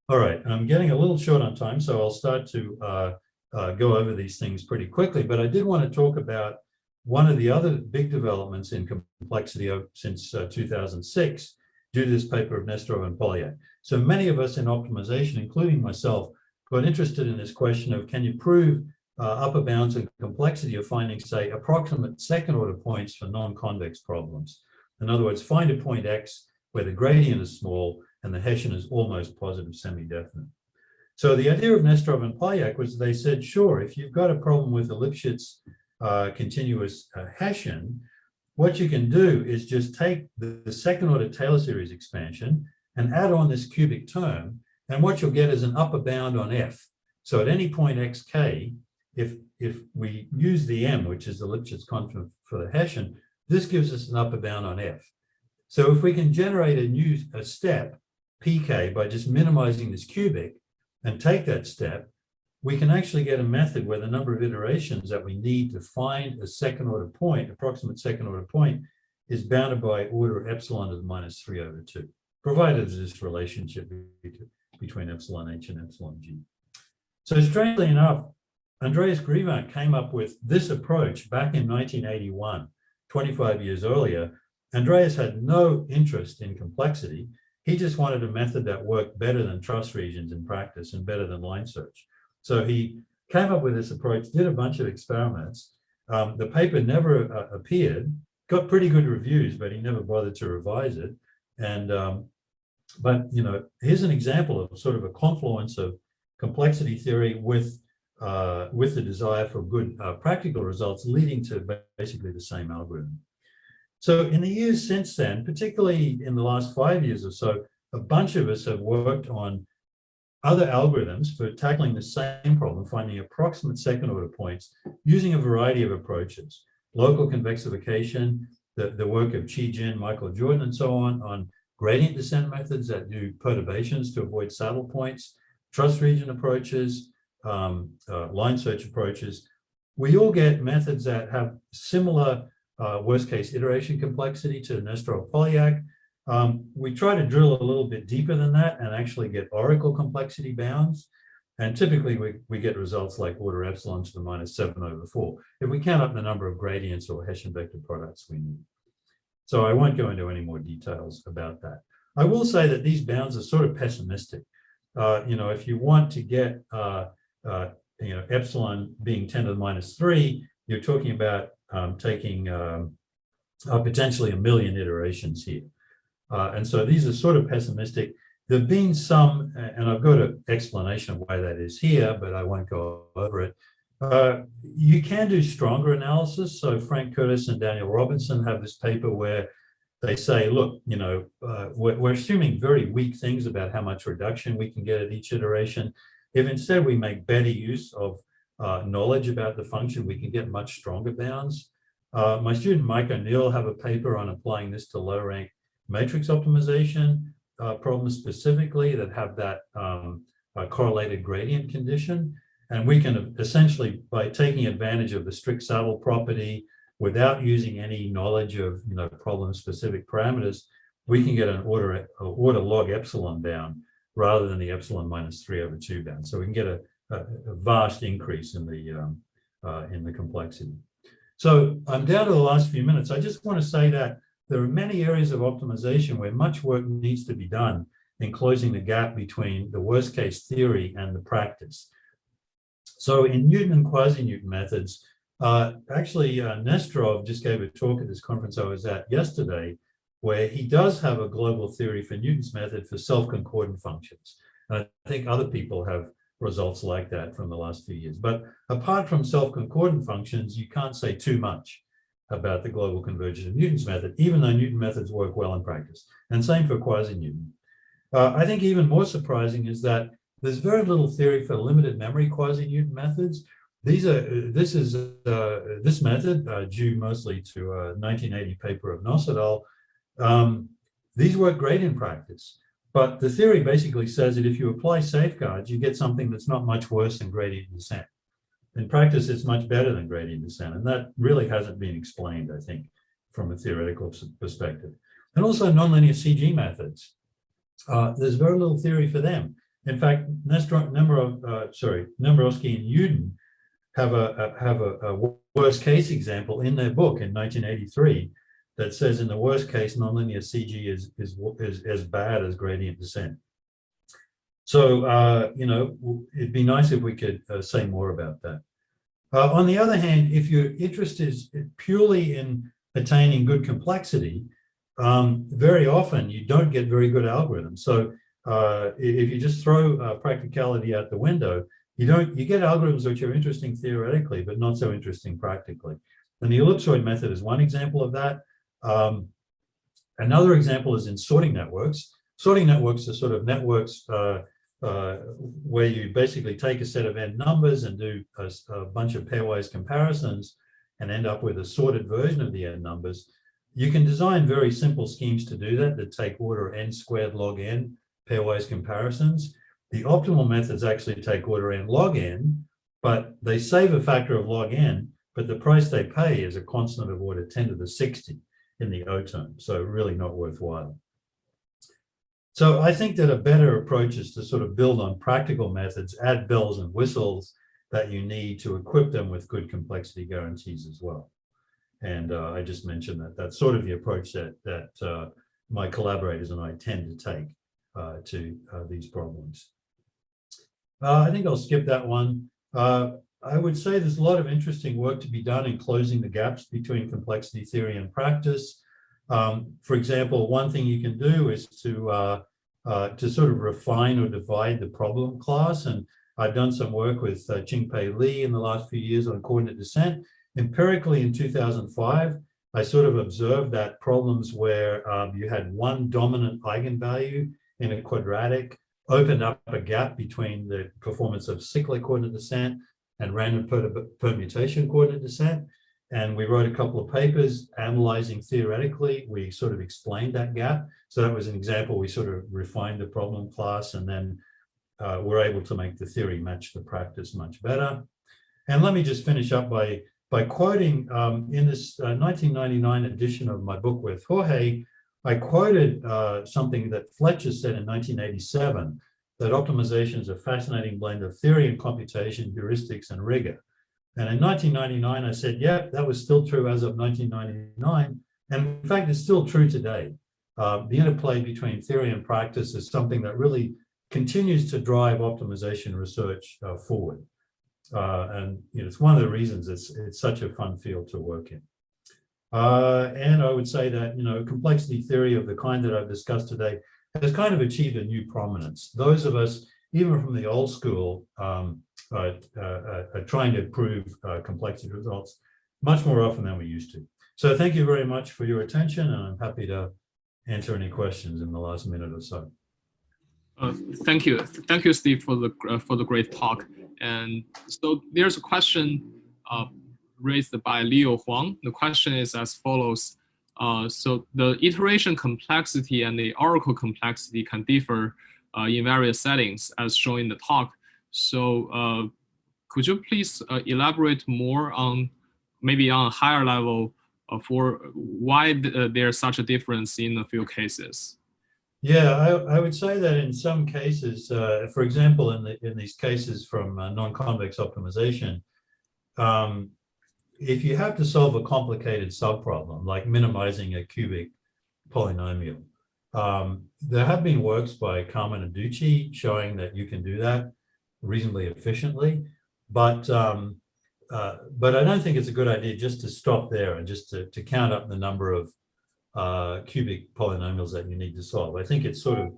All right, I'm getting a little short on time, so I'll start to go over these things pretty quickly, but I did want to talk about one of the other big developments in complexity since 2006, due to this paper of Nesterov and Polyak. So many of us in optimization, including myself, got interested in this question of can you prove upper bounds and complexity of finding, say, approximate second order points for non-convex problems. In other words, find a point X where the gradient is small and the Hessian is almost positive semi-definite. So the idea of Nesterov and Polyak was they said, sure, if you've got a problem with the Lipschitz continuous Hessian, what you can do is just take the second order Taylor series expansion and add on this cubic term, and what you'll get is an upper bound on f. So at any point xk, if we use the m, which is the Lipschitz constant for the Hessian, this gives us an upper bound on f. So if we can generate a step, pk, by just minimizing this cubic and take that step, we can actually get a method where the number of iterations that we need to find a second order point, approximate second order point, is bounded by order epsilon to the minus 3/2, provided there's this relationship between epsilon h and epsilon g. So strangely enough, Andreas Grievant came up with this approach back in 1981, 25 years earlier. Andreas had no interest in complexity. He just wanted a method that worked better than trust regions in practice and better than line search. So he came up with this approach, did a bunch of experiments. The paper never appeared, got pretty good reviews, but he never bothered to revise it. And but here's an example of sort of a confluence of complexity theory with the desire for good practical results, leading to basically the same algorithm. So in the years since then, particularly in the last 5 years or so, a bunch of us have worked on other algorithms for tackling the same problem, finding approximate second order points using a variety of approaches. Local convexification, the work of Chi Jin, Michael Jordan, and so on gradient descent methods that do perturbations to avoid saddle points, trust region approaches, line search approaches. We all get methods that have similar worst case iteration complexity to Nesterov-Polyak. We try to drill a little bit deeper than that and actually get oracle complexity bounds. And typically we get results like order epsilon to the minus 7/4 if we count up the number of gradients or Hessian vector products we need. So I won't go into any more details about that. I will say that these bounds are sort of pessimistic. If you want to get epsilon being 10 to the minus 3, you're talking about taking potentially 1 million iterations here. And so these are sort of pessimistic. There have been some, and I've got an explanation of why that is here, but I won't go over it. You can do stronger analysis. So Frank Curtis and Daniel Robinson have this paper where they say, look, we're assuming very weak things about how much reduction we can get at each iteration. If instead we make better use of knowledge about the function, we can get much stronger bounds. My student Mike O'Neill have a paper on applying this to low rank matrix optimization problems specifically that have that correlated gradient condition. And we can essentially, by taking advantage of the strict saddle property without using any knowledge of problem specific parameters, we can get an order log epsilon bound rather than the epsilon minus 3/2 bound. So we can get a vast increase in the complexity. So I'm down to the last few minutes. I just want to say that there are many areas of optimization where much work needs to be done in closing the gap between the worst case theory and the practice. So in Newton and quasi-Newton methods, actually Nesterov just gave a talk at this conference I was at yesterday, where he does have a global theory for Newton's method for self-concordant functions. And I think other people have results like that from the last few years. But apart from self-concordant functions, you can't say too much about the global convergence of Newton's method, even though Newton methods work well in practice. And same for quasi-Newton. I think even more surprising is that there's very little theory for limited memory quasi-Newton methods. This method, due mostly to a 1980 paper of Noss et al. These work great in practice, but the theory basically says that if you apply safeguards, you get something that's not much worse than gradient descent. In practice, it's much better than gradient descent, and that really hasn't been explained, I think, from a theoretical perspective. And also nonlinear CG methods. There's very little theory for them. In fact, Nemirovsky and Uden have a worst case example in their book in 1983 that says in the worst case, nonlinear CG is as bad as gradient descent. So, it'd be nice if we could say more about that. On the other hand, if your interest is purely in attaining good complexity, very often you don't get very good algorithms. So if you just throw practicality out the window, you get algorithms which are interesting theoretically, but not so interesting practically. And the ellipsoid method is one example of that. Another example is in sorting networks. Sorting networks are sort of networks where you basically take a set of n numbers and do a bunch of pairwise comparisons and end up with a sorted version of the n numbers. You can design very simple schemes to do that take order n squared log n pairwise comparisons. The optimal methods actually take order n log n, but they save a factor of log n, but the price they pay is a constant of order 10 to the 60 in the O term, so really not worthwhile. So I think that a better approach is to sort of build on practical methods, add bells and whistles that you need to equip them with good complexity guarantees as well. And I just mentioned that that's sort of the approach that my collaborators and I tend to take to these problems. I think I'll skip that one. I would say there's a lot of interesting work to be done in closing the gaps between complexity theory and practice. For example, one thing you can do is to sort of refine or divide the problem class. And I've done some work with Qingpei Li in the last few years on coordinate descent. Empirically in 2005, I sort of observed that problems where you had one dominant eigenvalue in a quadratic opened up a gap between the performance of cyclic coordinate descent and random permutation coordinate descent. And we wrote a couple of papers analyzing theoretically. We sort of explained that gap. So that was an example. We sort of refined the problem class, and then we're able to make the theory match the practice much better. And let me just finish up by quoting in this 1999 edition of my book with Jorge, I quoted something that Fletcher said in 1987, that optimization is a fascinating blend of theory and computation, heuristics and rigor. And in 1999, I said, yeah, that was still true as of 1999. And in fact, it's still true today. The interplay between theory and practice is something that really continues to drive optimization research forward. And it's one of the reasons it's such a fun field to work in. And I would say that, complexity theory of the kind that I've discussed today has kind of achieved a new prominence. Those of us, even from the old school, are trying to prove complexity results much more often than we used to. So thank you very much for your attention, and I'm happy to answer any questions in the last minute or so. Thank you, Steve, for the great talk. And so there's a question raised by Leo Huang. The question is as follows. So the iteration complexity and the oracle complexity can differ in various settings as shown in the talk. So could you please elaborate more on, maybe on a higher level, for why there's such a difference in a few cases? Yeah, I would say that in some cases, for example, in these cases from non-convex optimization, if you have to solve a complicated subproblem, like minimizing a cubic polynomial, there have been works by Carmen and Ducci showing that you can do that reasonably efficiently, but I don't think it's a good idea just to stop there and just to count up the number of cubic polynomials that you need to solve. I think it's sort of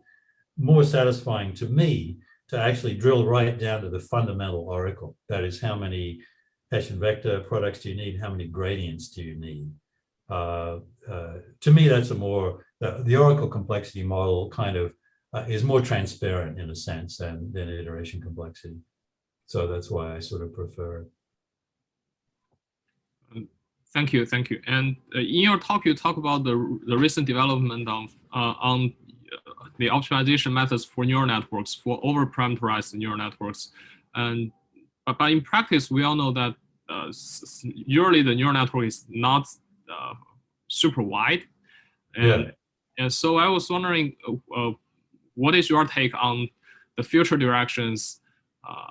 more satisfying to me to actually drill right down to the fundamental oracle. That is, how many Hessian vector products do you need? How many gradients do you need? To me, that's a more, the oracle complexity model kind of is more transparent in a sense than iteration complexity. So that's why I sort of prefer it. Thank you. And in your talk, you talk about the recent development of on the optimization methods for neural networks, for over-parameterized neural networks. And but in practice, we all know that usually the neural network is not super wide. And so I was wondering, what is your take on the future directions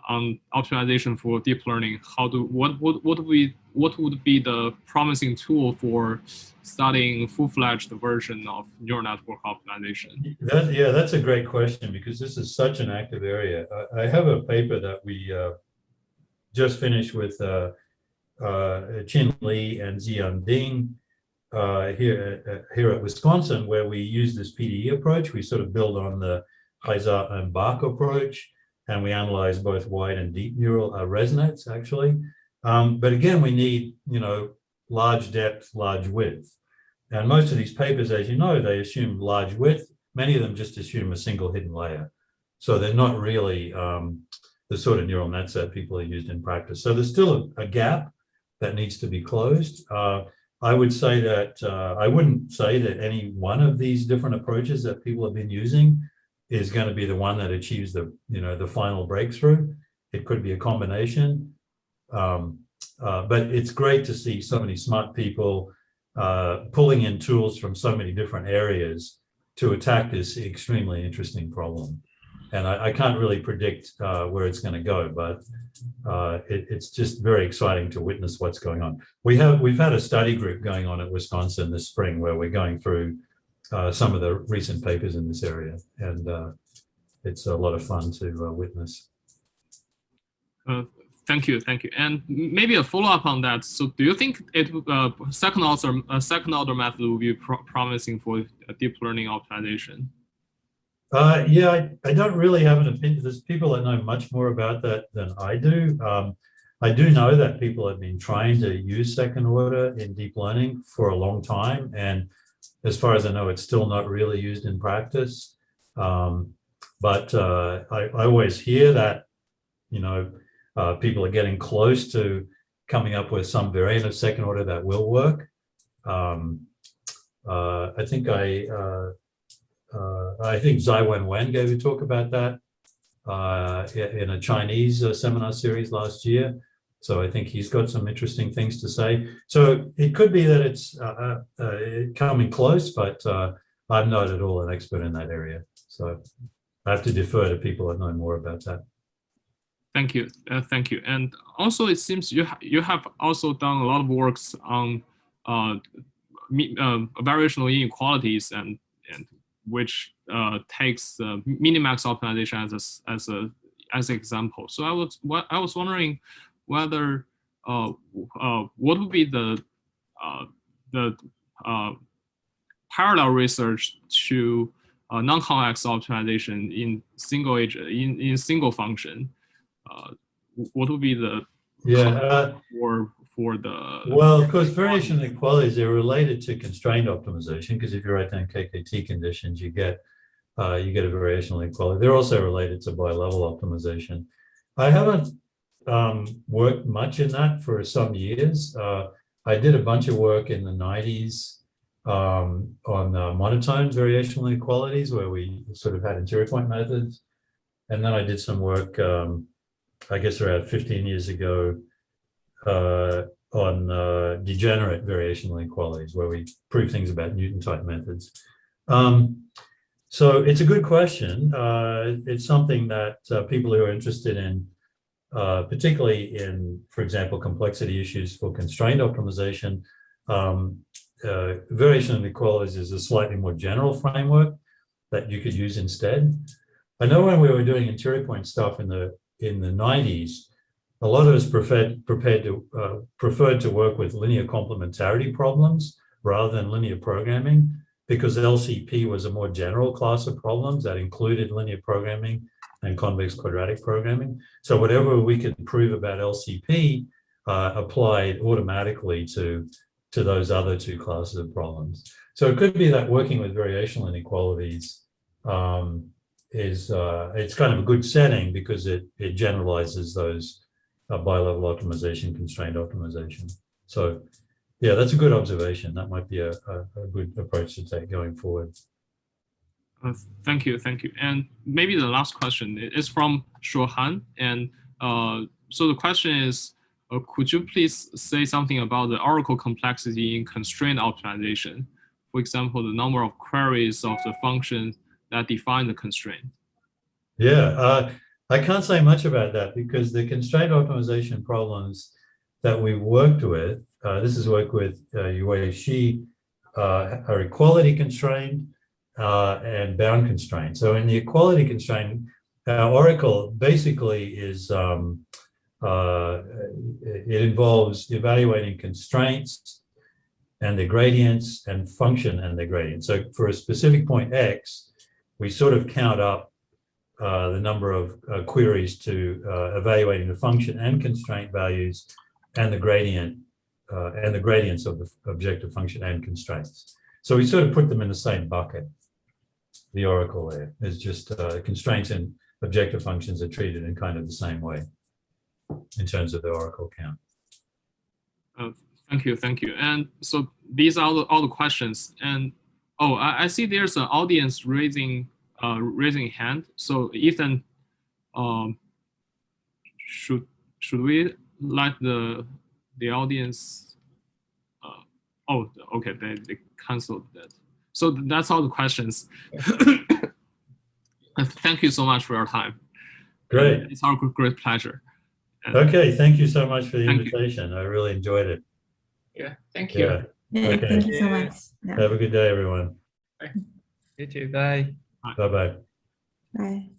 on optimization for deep learning? What would be the promising tool for studying full-fledged version of neural network optimization? That's a great question, because this is such an active area. I have a paper that we just finished with Qin Li and Ziyang Ding here at Wisconsin, where we use this PDE approach. We sort of build on the Haizat and Bach approach. and we analyze both wide and deep neural ResNets actually. But again, we need, large depth, large width. And most of these papers, as you know, they assume large width. Many of them just assume a single hidden layer. So they're not really the sort of neural nets that people are used in practice. So there's still a gap that needs to be closed. I would say that I wouldn't say that any one of these different approaches that people have been using is going to be the one that achieves the, the final breakthrough. It could be a combination. But it's great to see so many smart people pulling in tools from so many different areas to attack this extremely interesting problem. And I can't really predict where it's going to go, but it's just very exciting to witness what's going on. We've had a study group going on at Wisconsin this spring where we're going through some of the recent papers in this area, and it's a lot of fun to witness. Thank you. And maybe a follow-up on that. So, do you think second order method will be promising for deep learning optimization? Yeah, I don't really have an opinion. There's people that know much more about that than I do. I do know that people have been trying to use second order in deep learning for a long time, and as far as I know, it's still not really used in practice. But I always hear that, people are getting close to coming up with some variant of second order that will work. I think Zaiwen Wen gave a talk about that in a Chinese seminar series last year. So I think he's got some interesting things to say. So it could be that it's coming close, but I'm not at all an expert in that area. So I have to defer to people that know more about that. Thank you. And also, it seems you have also done a lot of works on variational inequalities and which takes minimax optimization as an example. So I was wondering whether what would be the parallel research to non-convex optimization in single function. What would be the for the well, of course, variation inequalities are related to constrained optimization, because if you write down KKT conditions, you get a variational inequality. They're also related to bi-level optimization. I haven't worked much in that for some years. I did a bunch of work in the 90s on monotone variational inequalities, where we sort of had interior point methods. And then I did some work, I guess around 15 years ago, on degenerate variational inequalities, where we prove things about Newton type methods. So it's a good question. It's something that people who are interested in, particularly in, for example, complexity issues for constrained optimization, variational inequalities is a slightly more general framework that you could use instead. I know when we were doing interior point stuff in the 90s, a lot of us preferred to work with linear complementarity problems rather than linear programming, because LCP was a more general class of problems that included linear programming and convex quadratic programming. So whatever we could prove about LCP applied automatically to those other two classes of problems. So it could be that working with variational inequalities it's kind of a good setting, because it generalizes those bi-level optimization, constrained optimization. So yeah, that's a good observation. That might be a good approach to take going forward. Thank you. And maybe the last question is from Shuhan. And so the question is, could you please say something about the oracle complexity in constrained optimization? For example, the number of queries of the functions that define the constraint. Yeah, I can't say much about that, because the constraint optimization problems that we worked with, this is work with Yue Shi, are equality constrained and bound constrained. So in the equality constraint, oracle basically is, it involves evaluating constraints and their gradients and function and their gradients. So for a specific point X, we sort of count up the number of queries to evaluating the function and constraint values and the gradients of the objective function and constraints. So we sort of put them in the same bucket. The oracle there is just constraints and objective functions are treated in kind of the same way in terms of the oracle count. Thank you. And so these are all the questions. And I see there's an audience raising hand. So Ethan, should we let the audience? Okay, they canceled that. So that's all the questions. Thank you so much for your time. Great. It's our great pleasure. Okay, thank you so much for the invitation. I really enjoyed it. Yeah, thank you. Yeah, Okay. thank you so much. Yeah. Have a good day, everyone. You too. Bye. Bye-bye. Bye.